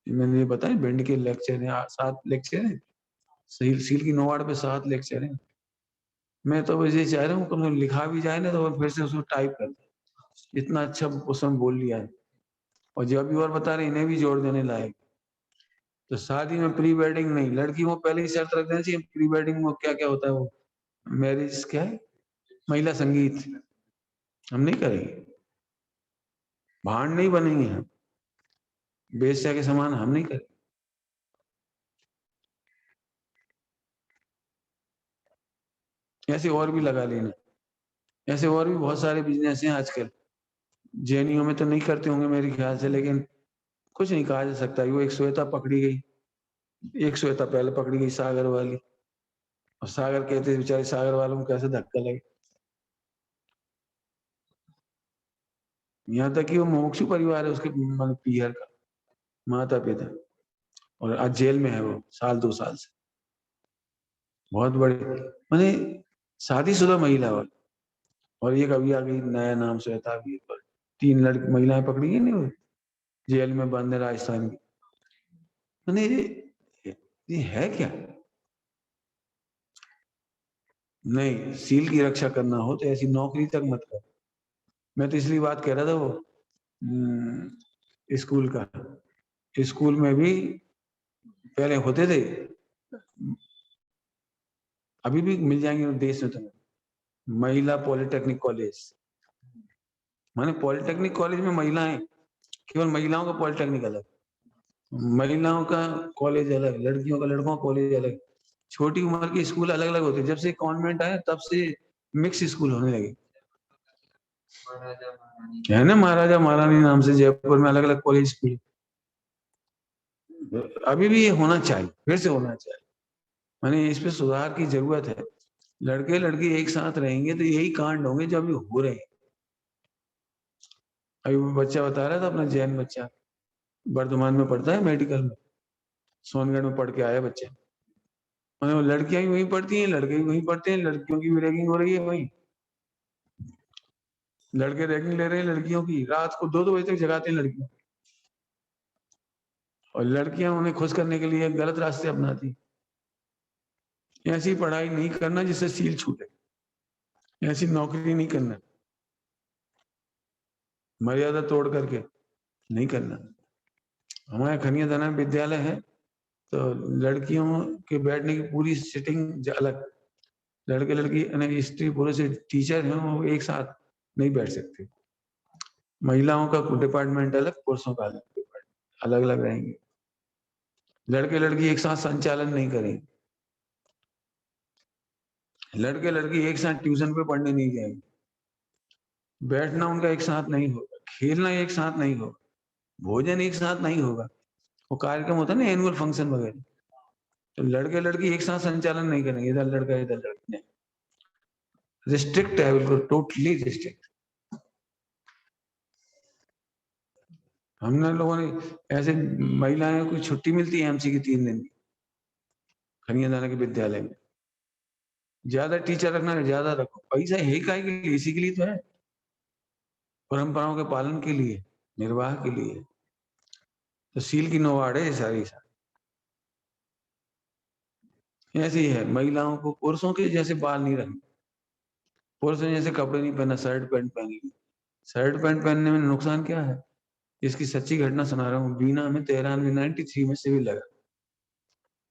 मैंने ये बताया भिंड के लेक्चर है, 7 लेक्चर है, सील की नौवाड़ पे 7 लेक्चर है। मैं तो बस ये चाह रहा हूँ कभी लिखा भी जाए ना, तो वो फिर से उसको टाइप कर दे, इतना अच्छा उसमें बोल लिया है। और जो अभी और बता रहे इन्हें भी जोड़ देने लायक। तो शादी में प्री वेडिंग नहीं, लड़की को पहले ही शर्त रख देना चाहिए, प्री वेडिंग में क्या क्या होता है वो, मैरिज क्या है, महिला संगीत, हम नहीं करेंगे, भांड नहीं बनेंगे हम, बेश्या के समान हम नहीं करेंगे। ऐसे और भी लगा लेना, ऐसे और भी बहुत सारे बिजनेस हैं आजकल। जेएनयू में तो नहीं करते होंगे मेरे ख्याल से, लेकिन कुछ नहीं कहा जा सकता। वो एक श्वेता पकड़ी गई, एक श्वेता पहले पकड़ी गई, सागर वाली, और सागर कहते बेचारे सागर वालों को कैसे धक्का लगे। यहाँ तक कि वो मुमुक्षु परिवार है उसके, मतलब पीहर का माता पिता, और आज जेल में है वो, 1-2 साल से, बहुत बड़े, मैंने शादीशुदा महिला, और एक अभी आ गई नया नाम श्वेता अभी पर। 3 लड़की महिलाएं पकड़ी है नहीं, जेल में बंद है राजस्थान की। मैंने ये है क्या? नहीं, सील की रक्षा करना हो तो ऐसी नौकरी तक मत कर। मैं तो इसलिए बात कह रहा था वो स्कूल का। स्कूल में भी पहले होते थे, अभी भी मिल जाएंगे देश में तुम्हें, महिला पॉलिटेक्निक कॉलेज। माने पॉलिटेक्निक कॉलेज में महिलाएं, केवल महिलाओं का पॉलिटेक्निक अलग, महिलाओं का कॉलेज अलग, लड़कियों का लड़कों का कॉलेज अलग। छोटी उम्र के स्कूल अलग अलग होते। जब से कॉन्वेंट आया तब से मिक्स स्कूल होने लगे। है ना, महाराजा महारानी नाम से जयपुर में अलग अलग कॉलेज स्कूल। अभी भी ये होना चाहिए, फिर से होना चाहिए। माने इस पे सुधार की जरूरत है। लड़के लड़की एक साथ रहेंगे तो यही कांड होंगे जो अभी हो रहे हैं। अभी वो बच्चा बता रहा था अपना, जैन बच्चा, वर्धमान में पढ़ता है मेडिकल में, सोनगढ़ में पढ़ के आया बच्चा। मतलब लड़कियां भी वहीं पढ़ती हैं, लड़के भी वहीं पढ़ते हैं, लड़कियों की भी रैगिंग हो रही है वहीं। लड़के रैगिंग ले रहे हैं लड़कियों की, रात को 2-2 बजे तक जगाते हैं लड़कियों, और लड़कियां उन्हें खुश करने के लिए गलत रास्ते अपनाती। ऐसी पढ़ाई नहीं करना जिससे सील छूटे, ऐसी नौकरी नहीं करना, मर्यादा तोड़ करके नहीं करना। हमारे खनिया दाना विद्यालय है, तो लड़कियों के बैठने की पूरी सिटिंग अलग, लड़के लड़की यानी स्त्री पुरुष टीचर हैं वो एक साथ नहीं बैठ सकते। महिलाओं का डिपार्टमेंट अलग, पुरुषों का अलग डिपार्टमेंट, अलग अलग रहेंगे। लड़के लड़की एक साथ संचालन नहीं करेंगे, लड़के लड़की एक साथ ट्यूशन पे पढ़ने नहीं जाएंगे, बैठना उनका एक साथ नहीं होगा, खेलना एक साथ नहीं होगा, भोजन एक साथ नहीं होगा। वो कार्यक्रम होता है ना, एनुअल फंक्शन वगैरह, तो लड़के लड़की एक साथ संचालन नहीं करेंगे, इधर लड़का इधर लड़की नहीं। रिस्ट्रिक्ट है, बिल्कुल टोटली रिस्ट्रिक्ट। हमने लोगों ने ऐसे, महिलाएं को छुट्टी मिलती है एमसी की 3 दिन की, खनिया दाना के विद्यालय में। ज्यादा टीचर रखना है, ज्यादा रखो, पैसा है काय के लिए, इसी के लिए तो है, परंपराओं के पालन के लिए, निर्वाह के लिए। तो सील की नौवाड़ है सारी। ऐसे ही है, महिलाओं को पुरुषों के जैसे बाल नहीं रखने, पुरुषों जैसे कपड़े नहीं पहना, शर्ट पैंट पहन ली। शर्ट पैंट पहनने में नुकसान क्या है? इसकी सच्ची घटना सुना रहा हूँ। बीना में 93 में सिविल लगा,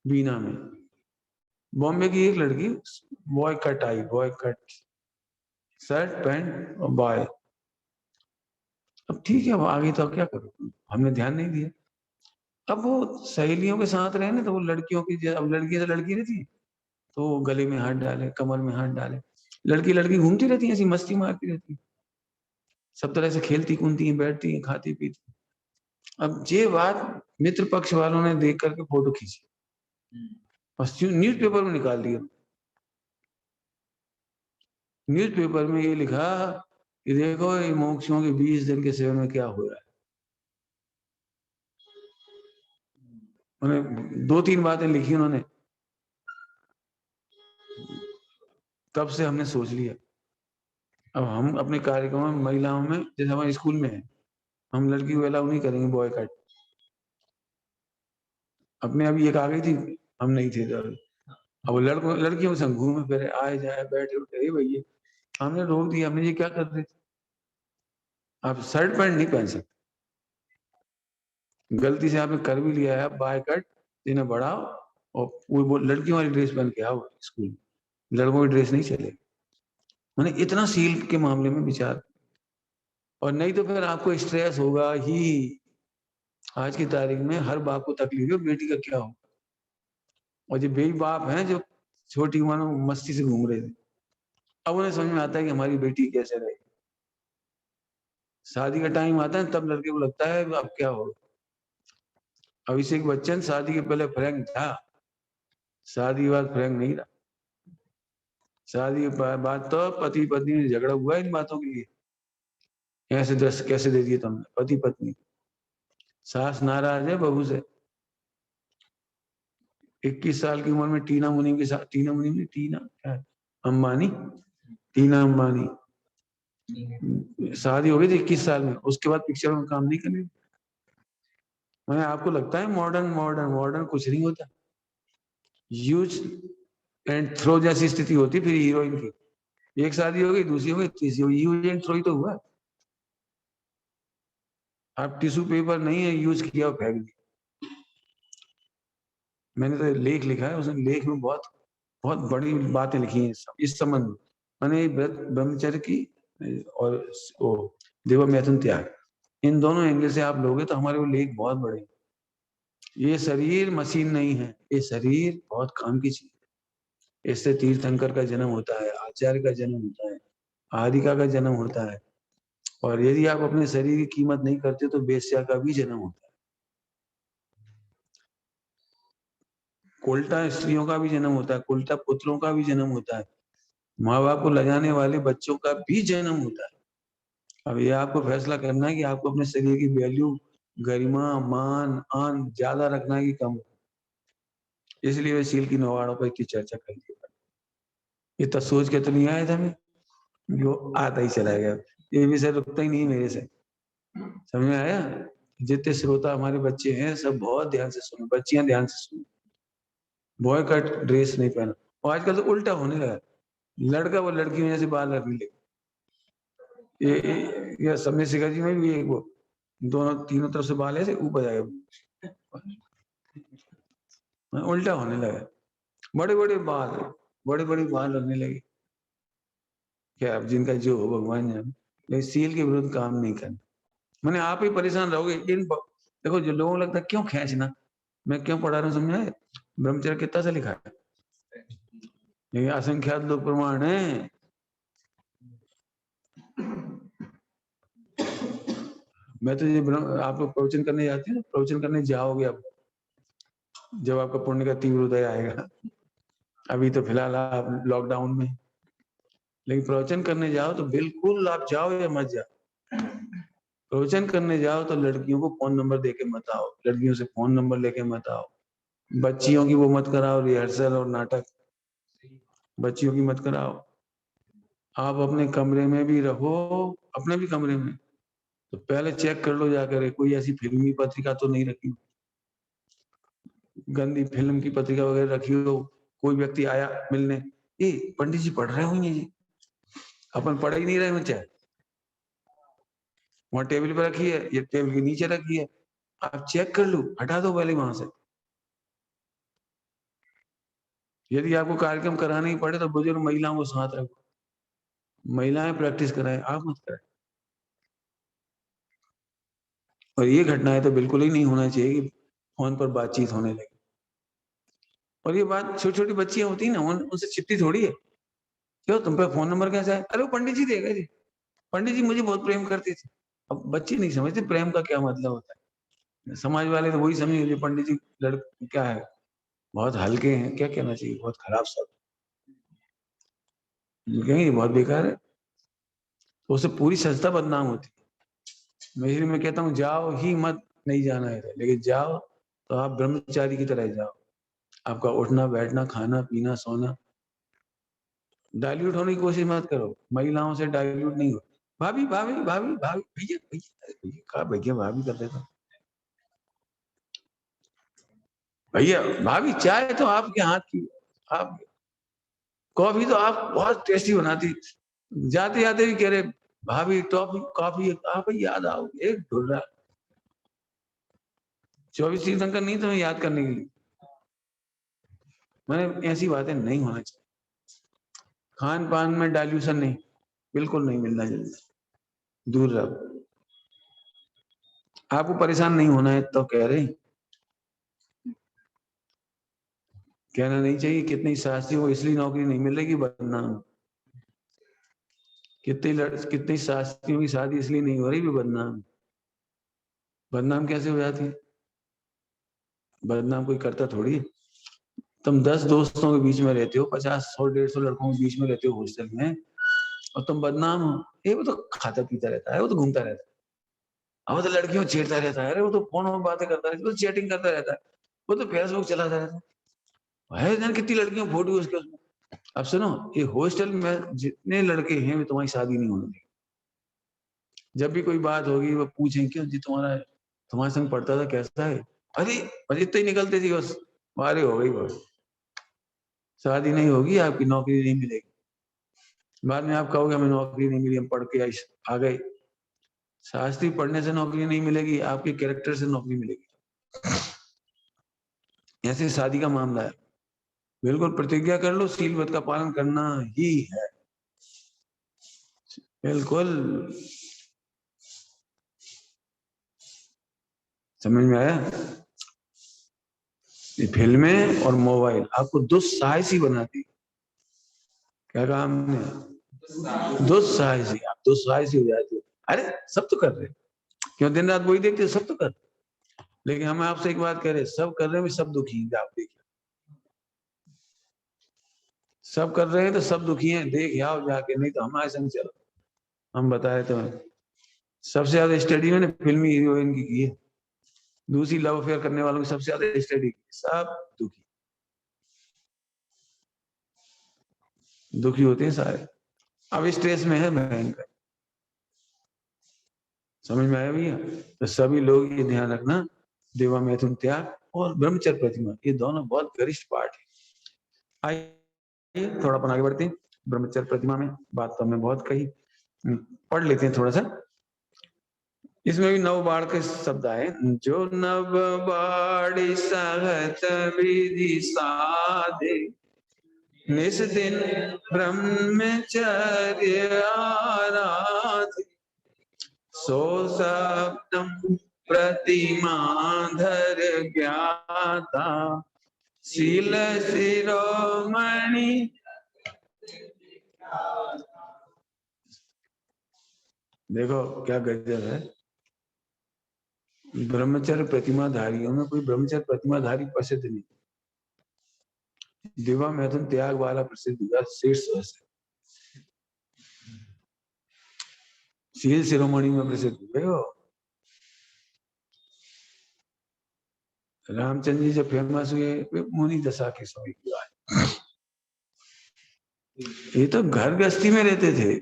बीना में। बॉम्बे की एक लड़की बॉय कट आई, बॉय कट शर्ट पैंट और बॉय। अब ठीक है, अब आगे तो अब क्या करो, हमने ध्यान नहीं दिया। अब वो सहेलियों के साथ रहे ना, तो वो लड़कियों की, अब लड़की तो लड़की रहती, तो वो गले में हाथ डाले, कमर में हाथ डाले। लड़की लड़की घूमती रहती है, ऐसी मस्ती मारती रहती है, सब तरह से खेलती कूदती हैं, बैठती हैं, खाती पीती। अब ये बात मित्र पक्ष वालों ने देख करके फोटो खींची और न्यूज़पेपर में निकाल दिया। न्यूज़पेपर में ये लिखा कि देखो ये मोक्षों के 20 दिन के सेवन में क्या हो रहा है। उन्होंने 2-3 बातें लिखी उन्होंने, तब से हमने सोच लिया अब हम अपने कार्यक्रम में महिलाओं में, जैसे हमारे स्कूल में है, हम लड़की को अलाउ नहीं करेंगे बॉय कट। अपने अभी एक आ गई थी, हम नहीं थे तो, अब लड़कों लड़कियों के संग घूमे फिरे, आए जाए बैठे उठे भैया, हमने रोक दिया। हमने ये क्या कर रहे थे, आप शर्ट पैंट नहीं पहन सकते, गलती से आपने कर भी लिया है बाय कट, इन्हें बढ़ाओ और वो लड़कियों वाली ड्रेस पहन के आओ स्कूल, लड़कों की ड्रेस नहीं चले। मैंने इतना सील के मामले में विचार, और नहीं तो फिर आपको स्ट्रेस होगा ही। आज की तारीख में हर बाप को तकलीफ है बेटी का क्या हो, और जो बेई बाप हैं जो छोटी उम्र में मस्ती से घूम रहे थे, अब उन्हें समझ में आता है कि हमारी बेटी कैसे रहे। शादी का टाइम आता है तब लड़के को लगता है अब क्या हो। अभिषेक बच्चन शादी के पहले फ्रैंक था, शादी के बाद फ्रैंक नहीं रहा। शादी के बाद तो पति पत्नी में झगड़ा हुआ इन बातों के लिए, ऐसे दृश्य कैसे दे दिए तुमने, पति पत्नी, सास नाराज है बहू से। 21 साल की उम्र में टीना मुनीम के साथ, टीना मुनीम नहीं, टीना क्या है, अंबानी, टीना अंबानी शादी हो गई थी 21 साल में, उसके बाद पिक्चर में काम नहीं करने। मैंने आपको लगता है मॉडर्न मॉडर्न मॉडर्न कुछ नहीं होता। यूज एंड थ्रो जैसी स्थिति होती फिर हीरोइन की। एक शादी हो गई, दूसरी हो गई, तीसरी हो गई, यूज एंड थ्रो ही तो हुआ। आप टिश्यू पेपर नहीं है यूज किया और फेंक दिया। मैंने तो लेख लिखा है, उसने लेख में बहुत बहुत बड़ी बातें लिखी हैं इस संबंध में। मैंने ब्रह्मचर्य की और वो देव मैथुन त्याग, इन दोनों एंगल से आप लोगे तो हमारे वो लेख बहुत बड़े। ये शरीर मशीन नहीं है, ये शरीर बहुत काम की चीज है। इससे तीर्थंकर का जन्म होता है, आचार्य का जन्म होता है, आदिका का जन्म होता है। और यदि आप अपने शरीर की कीमत नहीं करते तो वेश्या का भी जन्म होता है। उल्टा स्त्रियों का भी जन्म होता है, उल्टा पुत्रों का भी जन्म होता है, माँ बाप को लजाने वाले बच्चों का भी जन्म होता है। अब ये आपको फैसला करना है कि आपको अपने शरीर की वैल्यू, गरिमा, मान, आन ज्यादा रखना है कि कम। इसलिए वे सील की नवाड़ों पर इतनी चर्चा कर दी। ये तो सोच के तो नहीं आया था मैं, जो आता ही चला गया। ये विषय रुकता ही नहीं मेरे से। समझ में आया? जितने श्रोता हमारे बच्चे हैं सब बहुत ध्यान से सुनो, बच्चियां ध्यान से सुनो। बॉय कट ड्रेस नहीं पहना। और आजकल तो उल्टा होने लगा, लड़का वो लड़की में जैसे बाल रखने लगे। ये समय शिखर जी में भी एक वो दोनों तीनों तरफ से बाल ऐसे ऊपर जाएगा, उल्टा होने लगा। बड़े बड़े बाल, बड़े बड़े बाल रखने लगे। क्या अब जिनका जो हो भगवान जाने। लेकिन सील के विरुद्ध काम नहीं करना। मैंने आप ही परेशान रहोगे देखो जो लोगों को लगता है क्यों खींचना, मैं क्यों पढ़ा रहा हूँ समझ में? ब्रह्मचर्य कितना से लिखा है, ये असंख्यात लोग प्रमाण है। मैं तो ये आप लोग प्रवचन करने जाते हैं, प्रवचन करने जाओगे अब जब आपका पुण्य का तीव्र उदय आएगा। अभी तो फिलहाल आप लॉकडाउन में, लेकिन प्रवचन करने जाओ तो बिल्कुल आप जाओ या मत जाओ। प्रवचन करने जाओ तो लड़कियों को फोन नंबर देके मत आओ, लड़कियों से फोन नंबर लेके मत आओ। बच्चियों की वो मत कराओ रिहर्सल और नाटक, बच्चियों की मत कराओ। आप अपने कमरे में भी रहो, अपने भी कमरे में तो पहले चेक कर लो जाकर कोई ऐसी फिल्मी पत्रिका तो नहीं रखी, गंदी फिल्म की पत्रिका वगैरह रखी हो। कोई व्यक्ति आया मिलने, ए पंडित जी पढ़ रहे होंगे जी, अपन पढ़ ही नहीं रहे चाहे, वहां टेबल पे रखी है, ये टेबल के नीचे रखी है, आप चेक कर लो, हटा दो पहले वहां से। यदि आपको कार्यक्रम कराना ही पड़े तो बुजुर्ग महिलाओं को साथ रखो, महिलाएं प्रैक्टिस कराएं, आप मत कराएं। और ये घटनाएं तो बिल्कुल ही नहीं होना चाहिए कि फोन पर बातचीत होने लगे। और ये बात छोटी छोटी बच्चियां होती है ना, उनसे छिपती थोड़ी है। क्यों तुम पे फोन नंबर कैसा है? अरे वो पंडित जी देगा जी, पंडित जी मुझे बहुत प्रेम करते थे। अब बच्चे नहीं समझते प्रेम का क्या मतलब होता है। समाज वाले तो वही समझे पंडित जी लड़के क्या है, बहुत हल्के हैं, क्या कहना चाहिए, बहुत खराब शब्द कहेंगे, बहुत बेकार है। तो उससे पूरी संस्था बदनाम होती है। मैं इसलिए मैं कहता हूँ जाओ ही मत, नहीं जाना है लेकिन जाओ तो आप ब्रह्मचारी की तरह जाओ। आपका उठना बैठना खाना पीना सोना, डाइल्यूट होने की कोशिश मत करो, महिलाओं से डाइल्यूट नहीं हो। भाभी भाभी भाभी भाभी भैया भैया भैया कहा भैया भाभी कर देता, भैया भाभी चाय तो आपके हाथ की, आप कॉफी तो आप बहुत टेस्टी बनाती, जाते जाते भी कह रहे भाभी टॉफी कॉफी, आप याद आओ एक ढुर्रा 24 तीर्थंकर नहीं तुम्हें याद करने के लिए। मैंने ऐसी बातें नहीं होना चाहिए। खान पान में डाइल्यूशन नहीं, बिल्कुल नहीं मिलना चाहिए, दूर रहो। आपको परेशान नहीं होना है तो कह रहे, कहना नहीं चाहिए। कितनी शास्त्रियों को इसलिए नौकरी नहीं मिल रही कि बदनाम, कितनी शास्त्रियों की शादी इसलिए नहीं हो रही भी बदनाम। बदनाम कैसे हो जाती है? बदनाम कोई करता थोड़ी है। तुम 10 दोस्तों के बीच में रहते हो, 50 100 150 लड़कों के बीच में रहते हो हॉस्टल में, और तुम बदनाम हो। ये वो तो खाता पीता रहता है, वो तो घूमता रहता है, वो तो लड़कियों को छेड़ता रहता है, अरे वो तो फोन में बातें करता रहता है, वो तो चैटिंग करता रहता है, वो तो फेसबुक चलाता रहता है जान कितनी लड़कियों फोटो उसके उसमें। अब सुनो, ये हॉस्टल में जितने लड़के हैं वे तुम्हारी शादी नहीं होने देंगे। जब भी कोई बात होगी वो पूछें क्यों जी तुम्हारे संग पढ़ता था कैसा है, अरे बस इतना ही निकलते थी बस, बारी हो गई बस, शादी नहीं होगी, आपकी नौकरी नहीं मिलेगी, बाद में आप कहोगे हमें नौकरी नहीं मिली, हम पढ़ के आ गए। शास्त्री पढ़ने से नौकरी नहीं मिलेगी, आपके कैरेक्टर से नौकरी मिलेगी। ऐसे शादी का मामला है, बिल्कुल प्रतिज्ञा कर लो, शीलवत का पालन करना ही है, बिल्कुल। समझ में आया? ये फिल्में और मोबाइल आपको दुस्साहसी बनाती। क्या कहा हमने? दुस्साहसी, आप दुस्साहसी हो जाते हो। अरे सब तो कर रहे, क्यों दिन रात वही देखते, सब तो कर, लेकिन हम आपसे एक बात कह रहे, सब कर रहे हैं, सब दुखी हैं, आप देखिए, सब कर रहे हैं तो सब दुखी हैं, देख आओ जाके, नहीं तो हमारे संग चलो, हम बताए तो। सबसे ज्यादा स्टडी मैंने फिल्मी हीरोइन की है, दूसरी लव अफेयर करने वालों की सबसे ज्यादा स्टडी की, सब दुखी, दुखी होते हैं सारे, अब स्ट्रेस में है भयंकर। समझ में आया भैया? तो सभी लोग ये ध्यान रखना, देवा मैथुन त्याग और ब्रह्मचर्य प्रतिमा, ये दोनों बहुत गरिष्ठ पाठ है। आइए थोड़ा अपन आगे बढ़ते हैं। ब्रह्मचर्य प्रतिमा में बात तो हमने बहुत कही, पढ़ लेते हैं थोड़ा सा। इसमें भी नव बाढ़ के शब्द आए, जो नव बाढ़ सहत विधि साधे, निस दिन ब्रह्मचर्य आराधे, सो सप्तम प्रतिमा धर ज्ञाता, शील शिरोमणि। देखो क्या गजब है, ब्रह्मचर्य प्रतिमाधारियों में कोई ब्रह्मचर्य प्रतिमाधारी प्रसिद्ध नहीं, दिवा मैथुन त्याग वाला प्रसिद्ध हुआ शीर्ष से, शील शिरोमणि में प्रसिद्ध हुए हो। रामचंद्र जी जब फेमस हुए, मुनि दशा के समय की बात, ये तो घर गृहस्थी में रहते थे,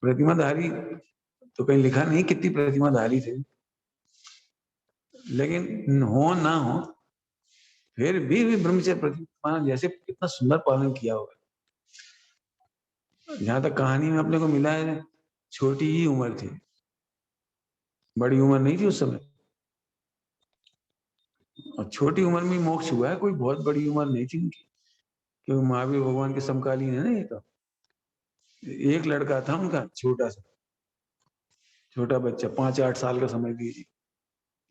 प्रतिमाधारी तो कहीं लिखा नहीं कितनी प्रतिमाधारी थे, लेकिन हो ना हो फिर भी ब्रह्मचर्य प्रतिमा जैसे कितना सुंदर पालन किया होगा। जहां तक कहानी में अपने को मिला है, छोटी ही उम्र थी, बड़ी उम्र नहीं थी उस समय, और छोटी उम्र में मोक्ष हुआ है, कोई बहुत बड़ी उम्र नहीं थी उनकी, क्योंकि महावीर भगवान के समकालीन है ना ये तो। एक लड़का था उनका, छोटा सा, छोटा बच्चा, 5-8 साल का समझ लीजिए।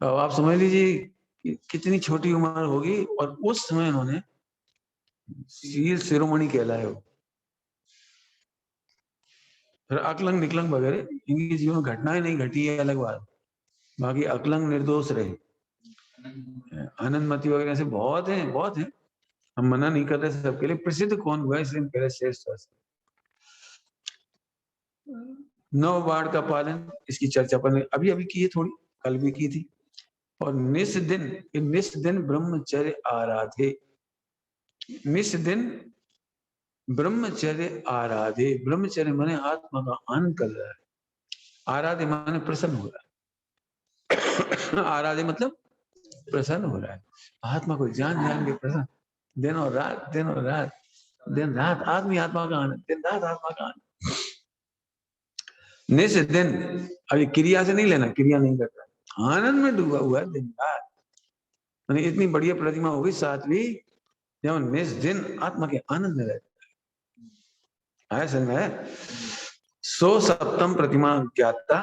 अब आप समझ लीजिए कि कितनी छोटी उम्र होगी, और उस समय उन्होंने शील शिरोमणि कहलाए हो। फिर अकलंग निकलंग वगैरह इनके जीवन में घटनाएं नहीं घटी है अलग बात, बाकी अकलंग निर्दोष रहे, आनंदमती वगैरह से बहुत है, बहुत है, हम मना नहीं कर रहे, सबके लिए प्रसिद्ध कौन हुआ इसलिए पहले श्रेष्ठ। नव बाढ़ का पालन, इसकी चर्चा अपन अभी अभी की है, थोड़ी कल भी की थी। और निस दिन ब्रह्मचर्य आराधे, निस दिन ब्रह्मचर्य आराधे, ब्रह्मचर्य माने आत्मा का आनंद कर रहा है, आराधे माने प्रसन्न हो रहा है, आराधे मतलब प्रसन्न हो रहा है, आत्मा को जान जान के प्रसन्न, दिन और रात, दिन और रात, दिन रात आदमी आत्मा का आनंद, दिन रात आत्मा का आनंद। निस दिन, अभी क्रिया से नहीं लेना, क्रिया नहीं करता, आनंद में डूबा हुआ है दिन रात, मैंने इतनी बढ़िया प्रतिमा होगी सातवीं, जब निस दिन आत्मा के आनंद में रहता है, समझ में? सो सप्तम प्रतिमा ज्ञाता,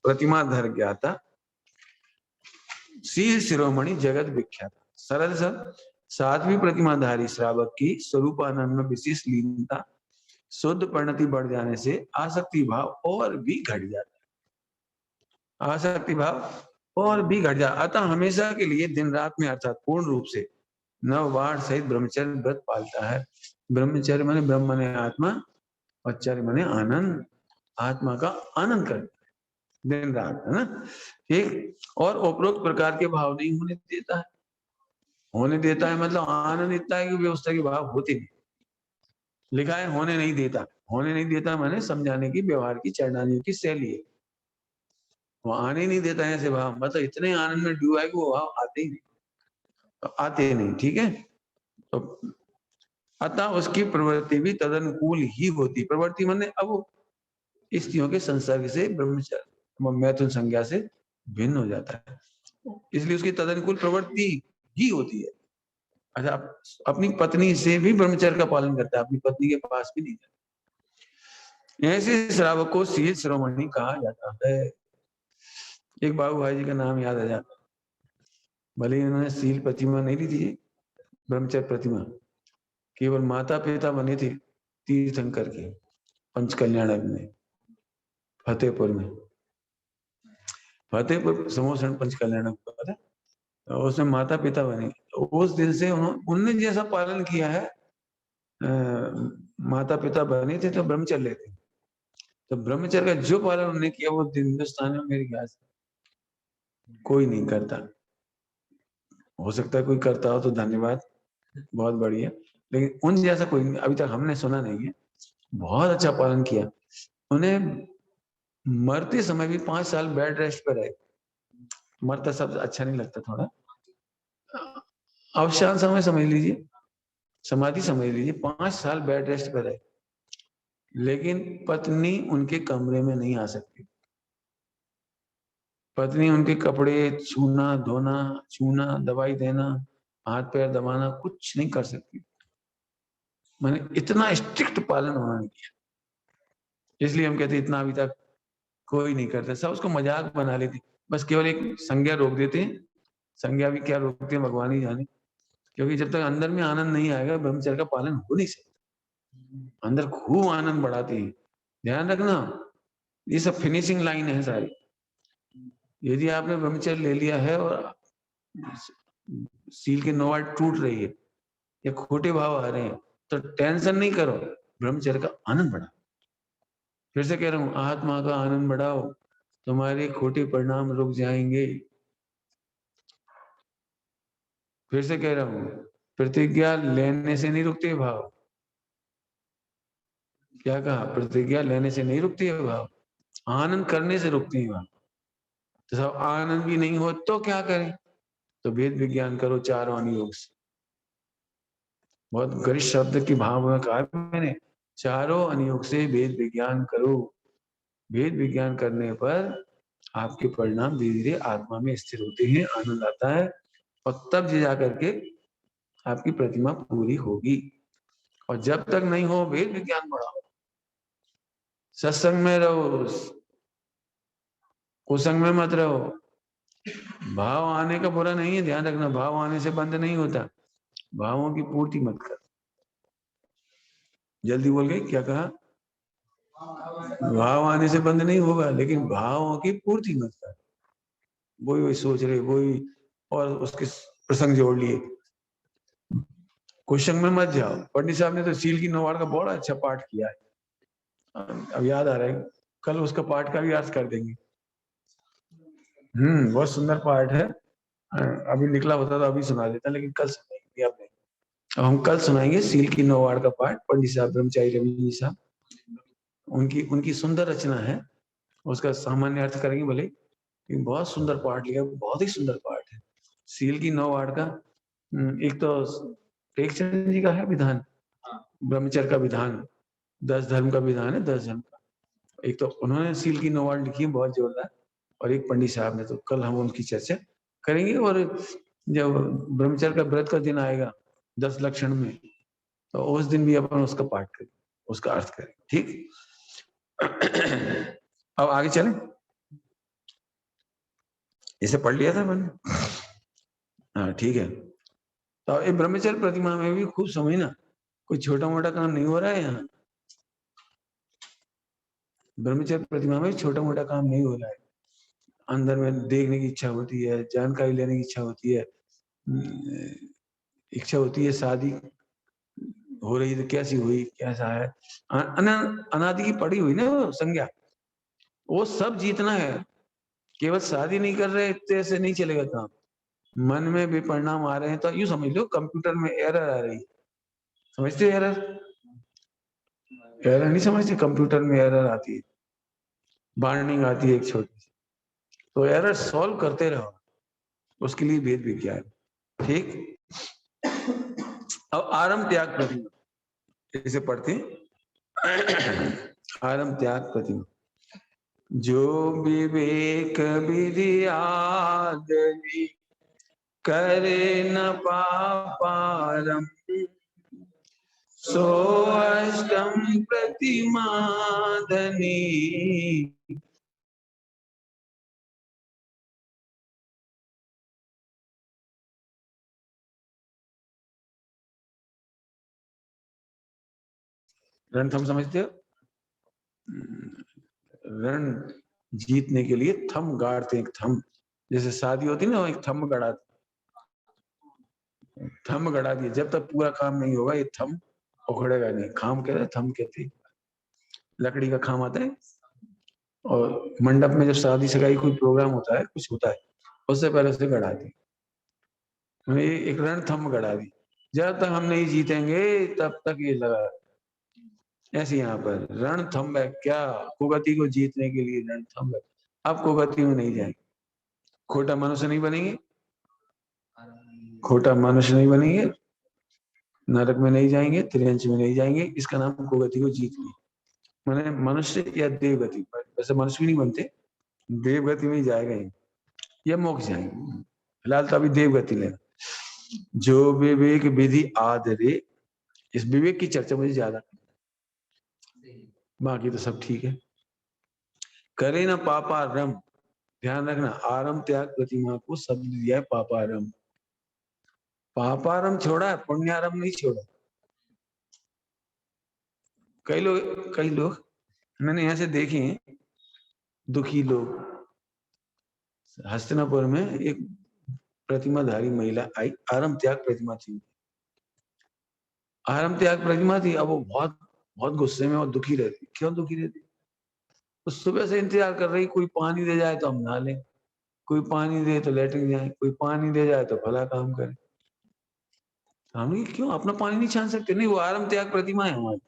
प्रतिमा धर ज्ञाता, शील शिरोमणि जगत विख्यात, सरल सब सातवीं प्रतिमाधारी श्रावक की स्वरूपानंद में विशेष लीनता, शुद्ध परिणति बढ़ जाने से आसक्ति भाव और भी घट जाता है, आसक्ति भाव और भी घट जाता, अतः हमेशा के लिए दिन रात में अर्थात पूर्ण रूप से नव बाढ़ सहित ब्रह्मचर्य व्रत पालता है। ब्रह्मचर्य माने ब्रह्म माने आत्मा, और चर्य माने आनंद, आत्मा का आनंद कर दिन रात, है ना? ठीक। और उपरोक्त प्रकार के भाव नहीं होने देता है, होने देता है मतलब आनंद इतना है कि व्यवस्था के भाव होते नहीं, लिखा है होने नहीं देता, होने नहीं देता माने समझाने की व्यवहार की चरणानियों की शैली है, वो आने ही नहीं देता है ऐसे भाव, मतलब इतने आनंद में डूबा है कि वो भाव आते ही नहीं, तो आते ही नहीं। ठीक है, तो अतः उसकी प्रवृत्ति भी तदनुकूल ही होती। प्रवृत्ति माने अब स्त्रियों के संसर्ग से ब्रह्मचर्य मैथुन संज्ञा से भिन्न हो जाता है, इसलिए उसकी तदनुकूल प्रवृत्ति ही होती है। अच्छा, अपनी पत्नी से भी ब्रह्मचर्य का पालन करता है, अपनी पत्नी के पास भी नहीं जाता। ऐसे श्रावक को शील श्रोमणी कहा जाता है। एक बाबू भाई जी का नाम याद आ जाता, भले ही उन्होंने शील प्रतिमा नहीं ली थी, ब्रह्मचर्य प्रतिमा, केवल माता पिता बने थे तीर्थंकर के पंच कल्याणक में, फतेहपुर में, फतेहपुर समोसन पंच कल्याणक पता है, तो उसमें माता पिता बने। तो उस दिन से उनने जैसा पालन किया है, माता पिता बने थे तो ब्रह्मचर्य थे, तो ब्रह्मचर्य का जो पालन उन्होंने किया वो हिंदुस्तान में मेरे ख्याल से कोई नहीं करता। हो सकता है कोई करता हो तो धन्यवाद, बहुत बढ़िया, लेकिन उन जैसा कोई अभी तक हमने सुना नहीं है। बहुत अच्छा पालन किया उन्हें। मरते समय भी 5 साल बेड रेस्ट पर रहे। मरता शब्द अच्छा नहीं लगता, थोड़ा अवसान समय समझ लीजिए, समाधि समझ लीजिए। 5 साल बेड रेस्ट पर रहे, लेकिन पत्नी उनके कमरे में नहीं आ सकती। पत्नी उनके कपड़े छूना धोना, छूना, दवाई देना, हाथ पैर दबाना कुछ नहीं कर सकती। मैंने इतना स्ट्रिक्ट पालन उन्होंने किया, इसलिए हम कहते इतना अभी तक कोई नहीं करता, सब उसको मजाक बना लेते, बस केवल एक संज्ञा रोक देते हैं। संज्ञा भी क्या रोकते हैं भगवान ही जाने, क्योंकि जब तक अंदर में आनंद नहीं आएगा ब्रह्मचर्य का पालन हो नहीं सकता। अंदर खूब आनंद बढ़ाते हैं, ध्यान रखना, ये सब फिनिशिंग लाइन है सारी। यदि आपने ब्रह्मचर्य ले लिया है और सील की नोवाट टूट रही है या खोटे भाव आ रहे हैं, तो टेंशन नहीं करो, ब्रह्मचर्य का आनंद बढ़ाओ। फिर से कह रहा हूं, आत्मा का आनंद बढ़ाओ, तुम्हारे खोटे परिणाम रुक जाएंगे। फिर से कह रहा हूं, प्रतिज्ञा लेने से नहीं रुकते भाव। क्या कहा? प्रतिज्ञा लेने से नहीं रुकती है भाव, आनंद करने से रुकती है भाव। तो सब आनंद भी नहीं हो तो क्या करें? तो वेद विज्ञान करो चारों अनुयोग से। बहुत गरिष्ठ शब्द की भाव में कहा मैंने, चारों अनुयोग से वेद विज्ञान करो। वेद विज्ञान करने पर आपके परिणाम धीरे धीरे आत्मा में स्थिर होते हैं, आनंद आता है, और तब जा करके आपकी प्रतिमा पूरी होगी। और जब तक नहीं हो वेद विज्ञान बढ़ाओ, सत्संग में रहो, कुसंग में मत रहो। भाव आने का बुरा नहीं है, ध्यान रखना, भाव आने से बंद नहीं होता, भावों की पूर्ति मत कर। जल्दी बोल गए, क्या कहा? भाव आने से बंद नहीं होगा, लेकिन भावों की पूर्ति मत कर। वही वही सोच रहे वही, और उसके प्रसंग जोड़ लिए। क्वेश्चन में मत जाओ। पंडित साहब ने तो सील की नौवार का बड़ा अच्छा पाठ किया है, अब याद आ रहा है, कल उसका पाठ का भी अर्थ कर देंगे। बहुत सुंदर पाठ है। अभी निकला होता तो अभी सुना देता, लेकिन कल सुनाएंगे। अब हम कल सुनाएंगे सील की नौवार का पाठ, पंडित साहब ब्रह्मचारी रवि जी साहब, उनकी उनकी सुंदर रचना है। उसका सामान्य अर्थ करेंगे भले, लेकिन बहुत सुंदर पाठ लिखा, बहुत ही सुंदर पाठ है सील की नौवार का। एक तो टेकचंद जी का है विधान, ब्रह्मचर्य का विधान, 10 धर्म का विधान है, 10 धर्म का। एक तो उन्होंने सील की नौवार लिखी है बहुत जोरदार, और एक पंडित साहब ने, तो कल हम उनकी चर्चा करेंगे। और जब ब्रह्मचर्य का व्रत का दिन आएगा 10 लक्षण में, तो उस दिन भी अपन उसका पाठ करें, उसका अर्थ करें, ठीक। अब आगे चलें, इसे पढ़ लिया था मैंने, हाँ ठीक है। तो ये ब्रह्मचर्य प्रतिमा में भी खूब समझना, कोई छोटा मोटा काम नहीं हो रहा है यहाँ। ब्रह्मचर्य प्रतिमा में छोटा मोटा काम नहीं हो रहा है। अंदर में देखने की इच्छा होती है, जानकारी लेने की इच्छा होती है, इच्छा होती है शादी हो रही तो कैसी हुई, कैसा है, अनादि की पड़ी हुई ना वो संज्ञा, वो सब जीतना है। केवल शादी नहीं कर रहे इतने से नहीं चलेगा काम। मन में भी परिणाम आ रहे हैं, तो यूं समझ लो कंप्यूटर में एरर आ रही है, समझते हो एरर? एरर नहीं समझते, कंप्यूटर में एरर आती है, वार्निंग आती है एक छोटी सी, तो एरर सॉल्व करते रहो, उसके लिए भेद विज्ञान। ठीक। अब आरम त्याग प्रतिमा, इसे पढ़ते आरम त्याग प्रतिमा। जो विवेक विधि आदरि करे न पापारम, सो अष्टम प्रतिमा धनी। रण थम समझते हो? रण जीतने के लिए थम गाड़ते, एक थम, जैसे शादी होती ना, एक थम गड़ा, थम गड़ा दिए, जब तक पूरा काम नहीं होगा ये थम उखड़ेगा नहीं। खाम कहते हैं, थम कहते हैं, लकड़ी का खाम आता है। और मंडप में जब शादी सगाई कोई प्रोग्राम होता है, कुछ होता है, उससे पहले उसे गड़ा दी, मैंने एक रण थम गड़ा दी। जब तक हम नहीं जीतेंगे तब तक ये लगा। ऐसे यहाँ पर रण थम है, क्या कुगति को जीतने के लिए रण थम है। आप कुगति में नहीं जाएंगे, खोटा मनुष्य नहीं बनेंगे, खोटा मनुष्य नहीं बनेंगे, नरक में नहीं जाएंगे, त्रियंच में नहीं जाएंगे। इसका नाम कुगति को जीत लिया। मैंने मनुष्य या देवगति पर, वैसे मनुष्य भी नहीं बनते, देवगति में ही जाएगा ही, या मोक्ष जाएंगे। फिलहाल तो अभी देवगति लेना। जो विवेक विधि आदरे, इस विवेक की चर्चा मुझे ज्यादा, बाकी तो सब ठीक है। करे ना पापारम, ध्यान रखना, आरम त्याग प्रतिमा को शब्द दिया है पापारम। पापारम छोड़ा है, पुण्यारम नहीं छोड़ा। कई लोग मैंने यहाँ से देखे हैं, दुखी लोग। हस्तिनापुर में एक प्रतिमाधारी महिला आई, आरम त्याग प्रतिमा थी, आरम त्याग प्रतिमा थी। अब वो बहुत बहुत गुस्से में और दुखी रहती। क्यों दुखी रहती? तो सुबह से इंतजार कर रही, कोई पानी दे जाए तो हम नहा लें, कोई पानी दे तो लेटरिन जाए, कोई पानी दे जाए तो भला काम करे। हमने क्यों अपना पानी नहीं छान सकते? नहीं, वो आरम त्याग प्रतिमा है हमारी।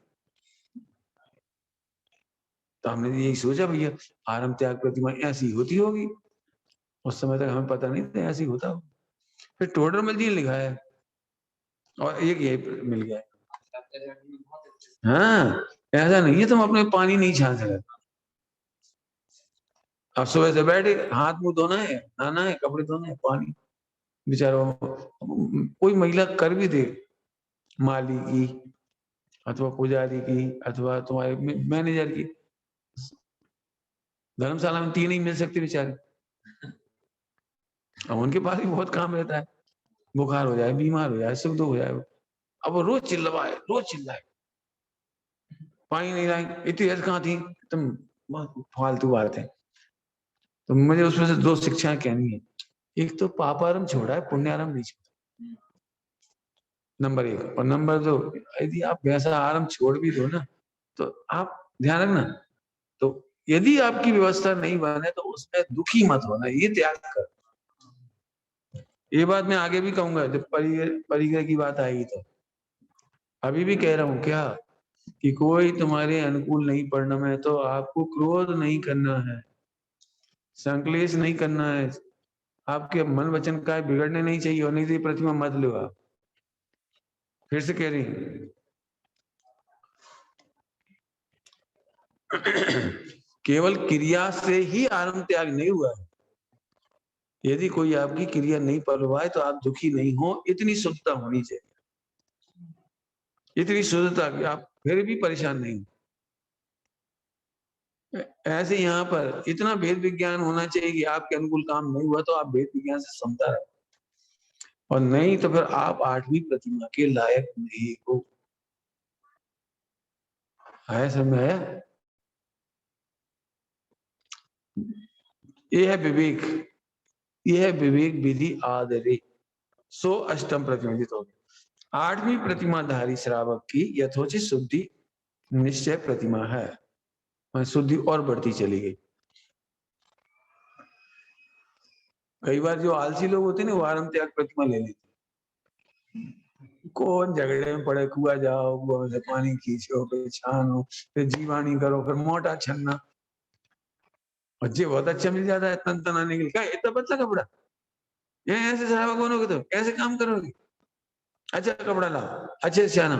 तो हमने यही सोचा, भैया आरम त्याग प्रतिमा ऐसी होती होगी। उस समय तक हमें पता नहीं था ऐसी होता हो। फिर टोडरमल जी ने लिखा है, और एक ये मिल गया। हाँ, ऐसा नहीं है तुम अपने पानी नहीं छान सकते। अब सुबह से बैठे, हाथ मुंह धोना है, नहाना है, कपड़े धोना है, पानी बेचारा कोई महिला कर भी दे, माली की अथवा पुजारी की अथवा तुम्हारे मैनेजर की, धर्मशाला में 3 ही मिल सकते बेचारे। अब उनके पास भी बहुत काम रहता है, बुखार हो जाए, बीमार हो जाए, सुख दुख हो जाए, अब वो रोज चिल्लाए, पानी नहीं लाए, इतनी हद कहाँ थी तुम, बहुत फालतू बात है। तो मुझे उसमें से 2 शिक्षाएं कहनी है। एक तो पापारम छोड़ा है, पुण्यारम नहीं छोड़ा, नंबर 1। और नंबर 2, यदि आप वैसा आरम छोड़ भी दो ना, तो आप ध्यान रखना, तो यदि आपकी व्यवस्था नहीं बने तो उसमें दुखी मत होना, ये त्याग कर। ये बात मैं आगे भी कहूंगा जब परिग्रह की बात आएगी। तो अभी भी कह रहा हूं क्या, कि कोई तुम्हारे अनुकूल नहीं पड़ना है तो आपको क्रोध नहीं करना है, संक्लेश नहीं करना है, आपके मन वचन का बिगड़ने नहीं चाहिए, और नहीं तो प्रतिमा मत लो आप। फिर से कह रही केवल क्रिया से ही आरम त्याग नहीं हुआ है। यदि कोई आपकी क्रिया नहीं परवाए तो आप दुखी नहीं हो, इतनी शुद्धता होनी चाहिए, इतनी शुद्धता कि आप फिर भी परेशान नहीं। ऐसे यहाँ पर इतना भेद विज्ञान होना चाहिए कि आपके अनुकूल काम नहीं हुआ तो आप भेद विज्ञान से समझा रहे, और नहीं तो फिर आप 8वीं प्रतिमा के लायक नहीं हो। है समझ आया? ये है विवेक, ये है विवेक विधि आदरे, सो अष्टम प्रतिमा हो गया। 8वीं प्रतिमाधारी श्रावक की यथोचित शुद्धि निश्चय प्रतिमा है, शुद्धि और बढ़ती चली गई। कई बार जो आलसी लोग होते हैं ना, वो आरम त्याग प्रतिमा ले लेते, कौन झगड़े में पड़े, कुआ जाओ, कुआ से पानी खींचो, फिर छानो, फिर जीवानी करो, फिर मोटा छन्ना। और जे बहुत अच्छा मिल जाता है तन तनाने के लिए, क्या इतना पतला कपड़ा, ये ऐसे साहब बनोगे तो कैसे काम करोगे, अच्छा कपड़ा लाओ, अच्छे से छानो।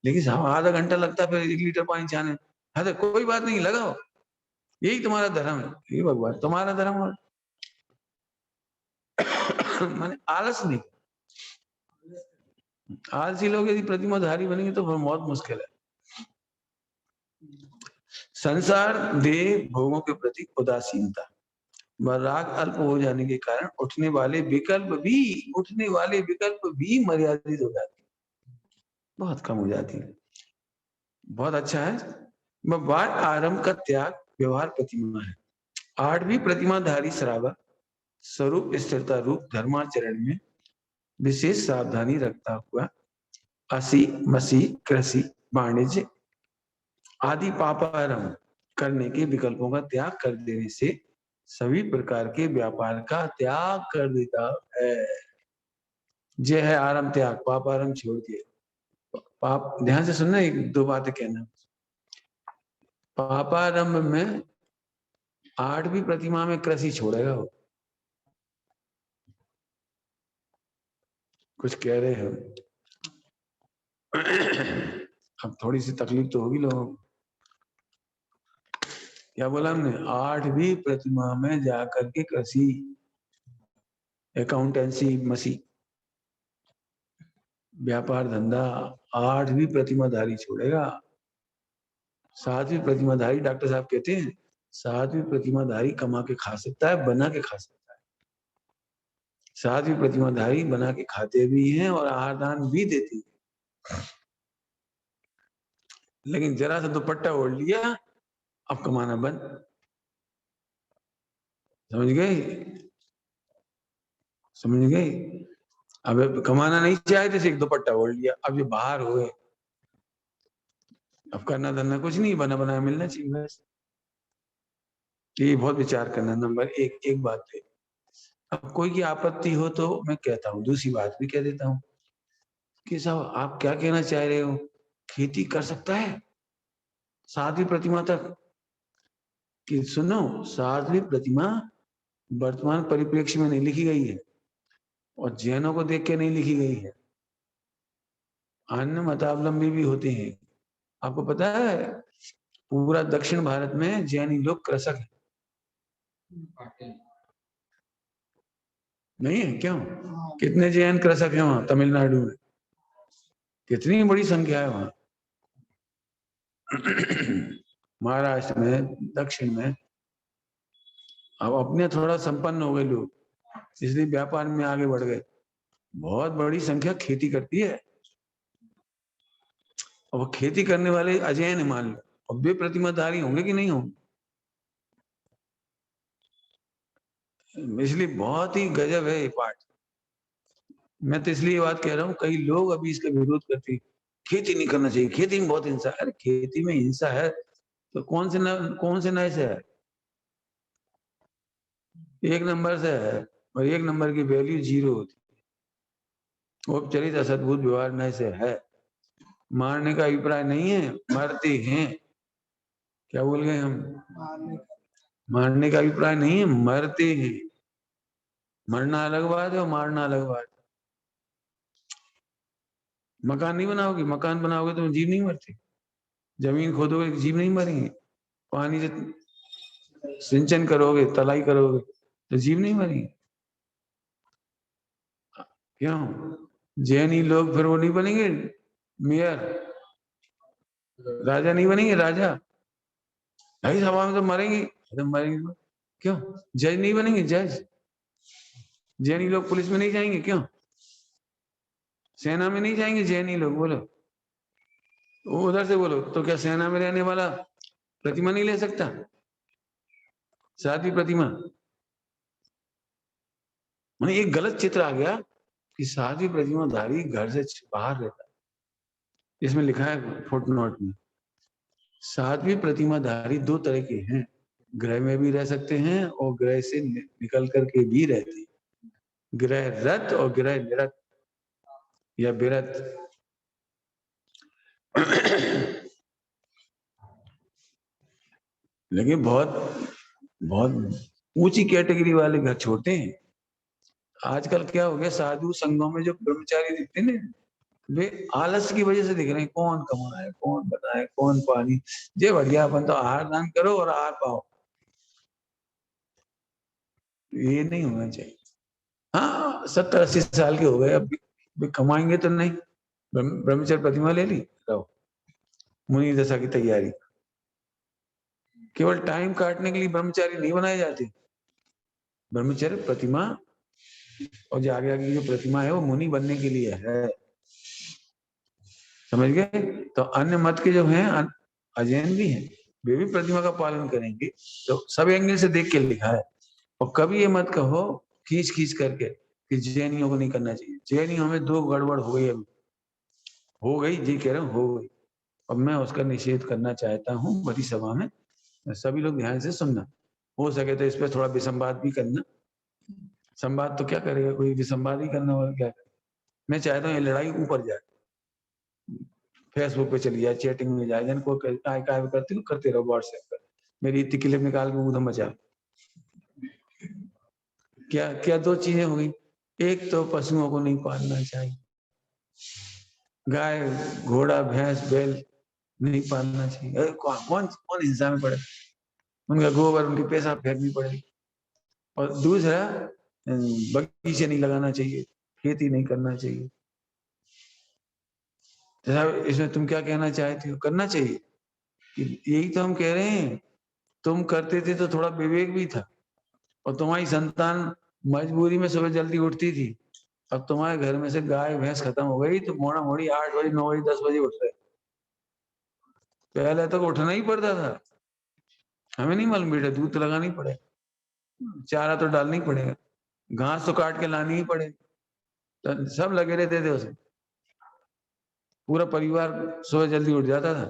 लेकिन साहब आधा घंटा लगता है फिर 1 लीटर पानी छाने। हाँ तो कोई बात नहीं, लगाओ, यही तुम्हारा धर्म है। ये भगवान तुम्हारा धर्म और माने आलस नहीं। आलसी लोग यदि प्रतिमाधारी बनेंगे तो बहुत मुश्किल है। संसार देह भोगों के प्रति उदासीनता व राग अल्प हो जाने के कारण उठने वाले विकल्प भी मर्यादित हो जाते, बहुत कम हो जाती है। बहुत अच्छा है। बार आरंभ का त्याग व्यवहार प्रतिमा है। 8वीं प्रतिमाधारी श्रावक स्वरूप स्थिरता रूप धर्माचरण में विशेष सावधानी रखता हुआ असी मसी कृषि वाणिज्य आदि पापारंभ करने के विकल्पों का त्याग कर देने से सभी प्रकार के व्यापार का त्याग कर देता है। जे है आरंभ त्याग, पापारंभ छोड़ दिए। पाप ध्यान से सुनना, एक दो बातें कहना। पापारंभ में 8वीं प्रतिमा में कृषि छोड़ेगा वो। कुछ कह रहे हो? अब थोड़ी सी तकलीफ तो होगी लोगों को। क्या बोला हमने? 8वीं प्रतिमा में जाकर के कृषि, अकाउंटेंसी, मसी, व्यापार धंधा 8वीं प्रतिमाधारी छोड़ेगा। 7वीं प्रतिमाधारी डॉक्टर साहब कहते हैं 7वीं प्रतिमाधारी कमा के खा सकता है, बना के खा सकता है। 7वीं प्रतिमाधारी बना के खाते भी हैं और आहार दान भी देते हैं। लेकिन जरा सा दुपट्टा ओढ़ लिया, अब कमाना बंद। समझ गए? समझ गए? अब कमाना नहीं चाहे जैसे एक दुपट्टा ओढ़ लिया, अब ये बाहर हुए, अब करना धरना कुछ नहीं, बना बनाया मिलना चाहिए बस। ये बहुत विचार करना। नंबर एक बात है, अब कोई की आपत्ति हो तो मैं कहता हूँ, दूसरी बात भी कह देता हूँ कि साहब आप क्या कहना चाह रहे हो, खेती कर सकता है 7वीं प्रतिमा तक? कि सुनो, 7वीं प्रतिमा वर्तमान परिप्रेक्ष्य में नहीं लिखी गई है और जैनों को देख के नहीं लिखी गई है, अन्य मतावलंबी भी होते हैं। आपको पता है पूरा दक्षिण भारत में जैनी लोग कृषक हैं। नहीं है? क्यों? कितने जैन कृषक हैं वहां तमिलनाडु में? कितनी बड़ी संख्या है वहां। महाराष्ट्र में, दक्षिण में। अब अपने थोड़ा संपन्न हो गए लोग, इसलिए व्यापार में आगे बढ़ गए। बहुत बड़ी संख्या खेती करती है और वो खेती करने वाले अजैन है मान लो, अब वे प्रतिमाधारी होंगे कि नहीं होंगे? इसलिए बहुत ही गजब है ये पाठ। मैं तो इसलिए ये बात कह रहा हूँ, कई लोग अभी इसका विरोध करते हैं, खेती नहीं करना चाहिए, खेती में बहुत हिंसा है। अरे खेती में हिंसा है तो कौन से नए से है? 1 नंबर से है, और 1 नंबर की वैल्यू 0 होती है। उपचरित असद्भुत व्यवहार नए से है। मारने का अभिप्राय नहीं है, मरते हैं। क्या बोल गए हम? मारने का अभिप्राय नहीं है, मरते हैं। मरना अलग बात है और मारना अलग बात है। मकान नहीं बनाओगे, मकान बनाओगे तो जीव नहीं मरते। जमीन खोदोगे जीव नहीं मरेंगे। पानी से सिंचन करोगे, तलाई करोगे तो जीव नहीं मरेंगे। क्यों? जैनी लोग फिर वो नहीं बनेंगे मेयर, राजा नहीं बनेंगे राजा? भाई सभा में तो मरेंगे, तो मरेंगे तो क्यों? जज नहीं बनेंगे जज? जैनी लोग पुलिस में नहीं जाएंगे क्यों? सेना में नहीं जाएंगे जैनी लोग? बोलो, वो उधर से बोलो तो क्या सेना में रहने वाला प्रतिमा नहीं ले सकता? 7वीं प्रतिमा मैंने एक गलत चित्र आ गया कि 7वीं प्रतिमाधारी घर से बाहर रहता है। इसमें लिखा है फुटनोट में, 7वीं प्रतिमाधारी 2 तरह के हैं, ग्रह में भी रह सकते हैं और ग्रह से निकल करके भी रहते हैं। ग्रह रत और ग्रह निरत या विरत। लेकिन बहुत बहुत ऊंची कैटेगरी वाले घर छोटे हैं। आजकल क्या हो गया, साधु संघों में जो ब्रह्मचारी दिखते हैं वे आलस की वजह से दिख रहे हैं। कौन कमाए, कौन बनाए, कौन पानी, जे बढ़िया अपन तो आहार दान करो और आहार पाओ। ये नहीं होना चाहिए। हाँ 70-80 साल के हो गए, अब भी कमाएंगे तो नहीं। ब्रह्मचर्य प्रतिमा ले ली, रहो मुनि दशा की तैयारी। केवल टाइम काटने के लिए ब्रह्मचारी नहीं बनाए जाते। ब्रह्मचर्य प्रतिमा और जो आगे आगे जो प्रतिमा है वो मुनि बनने के लिए है, समझ गए। तो अन्य मत के जो हैं अजैन भी हैं, वे भी प्रतिमा का पालन करेंगे। तो सब एंगल से देख के लिखा है। और कभी ये मत कहो खींच खींच करके कि जैनियों को नहीं करना चाहिए। जैनियों में 2 गड़बड़ हो गई, अभी हो गई जी, कह रहा हूँ हो गई। अब मैं उसका निषेध करना चाहता हूँ बड़ी सभा में, सभी लोग ध्यान से सुनना। हो सके तो इस पर थोड़ा विसंवाद भी करना। संवाद तो क्या करेगा कोई, विसंवाद ही करना और क्या। मैं चाहता हूँ ये लड़ाई ऊपर जाए, फेसबुक पे चली जाए, चैटिंग में जाए, जिनको काय काय करते हो करते रहो, व्हाट्सएप पर मेरी इतनी क्लिप निकाल के ऊधम मचा। क्या क्या 2 चीजें हो गई। एक तो पशुओं को नहीं पालना चाहिए, गाय घोड़ा भैंस बैल नहीं पालना चाहिए। अरे कौन कौन हिंसा में पड़े, उनका गोबर उनकी पेशाब फेंकनी पड़ेगी। और दूसरा बगीचे नहीं लगाना चाहिए, खेती नहीं करना चाहिए। तो इसमें तुम क्या कहना चाहती हो, करना चाहिए? यही तो हम कह रहे हैं, तुम करते थे तो थोड़ा विवेक भी था। और तुम्हारी संतान मजबूरी में सुबह जल्दी उठती थी। अब तुम्हारे घर में से गाय भैंस खत्म हो गई तो मोड़ा मोड़ी 8 बजे 9 बजे 10 बजे उठ रहे। पहले तो उठना ही पड़ता था। हमें नहीं मालूम बेटा, दूध तो लगाना ही पड़ेगा, चारा तो डालना ही पड़ेगा, घास तो काट के लानी ही पड़ेगी। तो सब लगे रहते थे उसमें। पूरा परिवार सुबह जल्दी उठ जाता था,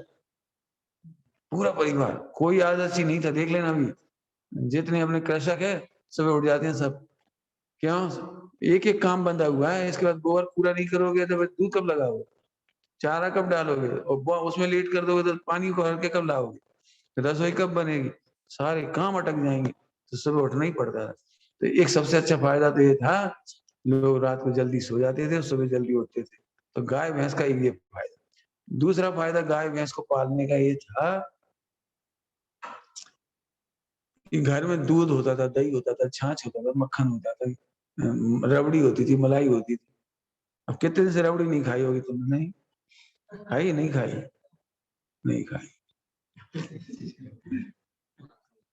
पूरा परिवार, कोई आलसी नहीं था। देख लेना अभी जितने अपने कृषक है सुबह उठ जाते हैं सब। क्यों? एक एक काम बंधा हुआ है। इसके बाद गोबर पूरा नहीं करोगे तो दूध कब लगाओगे, चारा कब डालोगे, और उसमें लेट कर दोगे तो पानी को हल्के कब लाओगे, रसोई कब बनेगी, सारे काम अटक जाएंगे। तो सुबह उठना ही पड़ता था। तो एक सबसे अच्छा फायदा तो ये था, लोग रात को जल्दी सो जाते थे और सुबह जल्दी उठते थे। तो गाय भैंस का ये फायदा। दूसरा फायदा गाय भैंस को पालने का ये था कि घर में दूध होता था, दही होता था, छाछ होता था, मक्खन होता था, रबड़ी होती थी, मलाई होती थी। अब कितने दिन से रबड़ी नहीं खाई होगी तुमने? नहीं खाई, नहीं खाई, नहीं खाई।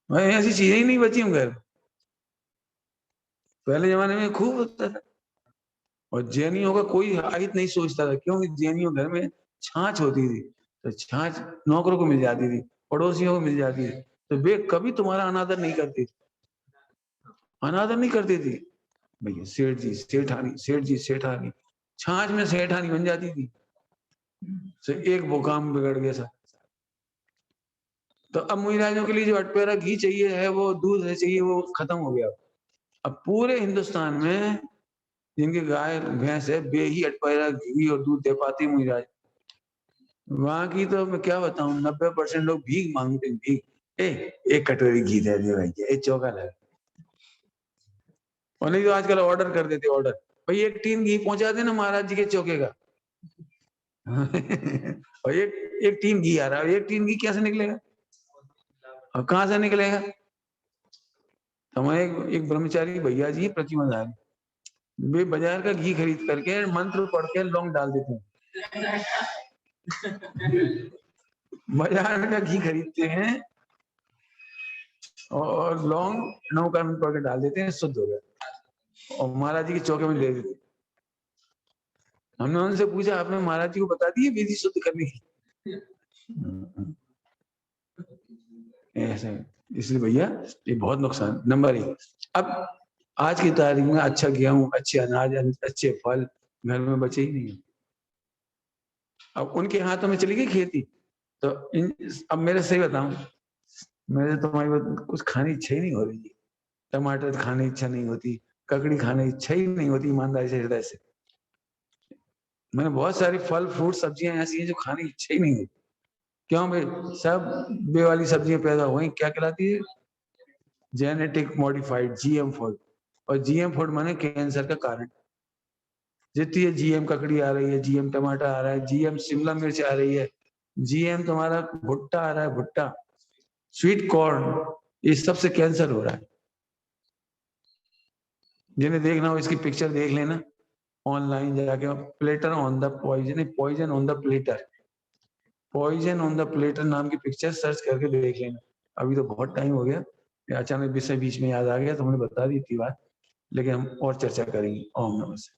भाई ऐसी चीजें ही नहीं बची हम घर। पहले जमाने में खूब होता था। और जैनियों का कोई हित नहीं सोचता था, क्योंकि जैनियों घर में छाछ होती थी। तो छाछ नौकरों को मिल जाती थी, पड़ोसियों को मिल जाती थी। तो वे कभी तुम्हारा अनादर नहीं करती थी, अनादर नहीं करती थी। भैया सेठ जी सेठानी, सेठ जी सेठानी, छाछ में सेठानी बन जाती थी। तो एक वो काम बिगड़ गया था। तो अब मुइराजों के लिए जो अटपेरा घी चाहिए है, वो दूध है चाहिए, वो खत्म हो गया। अब पूरे हिंदुस्तान में जिनकी गाय भैंस है वे ही अटपेरा घी और दूध दे पाती मुइराज। वहां की तो मैं क्या बताऊं, 90% लोग भीख मांगते हैं, भीख। ए एक कटोरी घी दे दे भाई, ए चौका लगा। और नहीं तो आजकल ऑर्डर कर देते, ऑर्डर भाई 1 टीन घी पहुंचा देना महाराज जी के चौके का। और एक टीन घी आ रहा है, 1 टीन घी कैसे निकलेगा और कहां से निकलेगा? हमारे एक ब्रह्मचारी भैया जी प्रतिमाधारी, वे बाजार का घी खरीद करके मंत्र पढ़ के लौंग डाल देते हैं। बाजार का घी खरीदते हैं और लौंग 9 का मंत्र पढ़ के डाल देते हैं, शुद्ध हो गया और महाराज जी के चौके में दे देते। हमने उनसे पूछा आपने महाराज जी को बता दी विधि शुद्ध करने की? ऐसे इसलिए भैया ये बहुत नुकसान। नंबर 1, अब आज की तारीख में अच्छा गेहूं, अच्छे अनाज, अच्छे फल घर में बचे ही नहीं। अब उनके हाथों में चली गई खेती। तो अब मेरे सही बताऊं, मेरे तुम्हारी बात कुछ खाने इच्छा ही नहीं हो रही। टमाटर खाने इच्छा नहीं होती, ककड़ी खाने इच्छा ही नहीं होती, ईमानदारी से हृदय से। मैंने बहुत सारी फल फ्रूट सब्जियां ऐसी हैं जो खाने की इच्छा ही नहीं होती। क्यों भाई? सब बे वाली सब्जियां पैदा हुई, क्या कहलाती है, जेनेटिक मॉडिफाइड जीएम फूड, और जीएम फूड माने कैंसर का कारण। जितनी ये जीएम ककड़ी आ रही है, जीएम टमाटर आ रहा है, जीएम शिमला मिर्च आ रही है, जीएम तुम्हारा भुट्टा आ रहा है, भुट्टा, स्वीट कॉर्न, ये सबसे कैंसर हो रहा है। जिन्हें देखना हो इसकी पिक्चर देख लेना ऑनलाइन जाके, platter on the poison, poison on the platter, poison on the platter नाम की पिक्चर सर्च करके देख लेना। अभी तो बहुत टाइम हो गया, अचानक विषय बीच में याद आ गया तो मैंने बता दी थी बात, लेकिन हम और चर्चा करेंगे। ओम नमः शिवाय।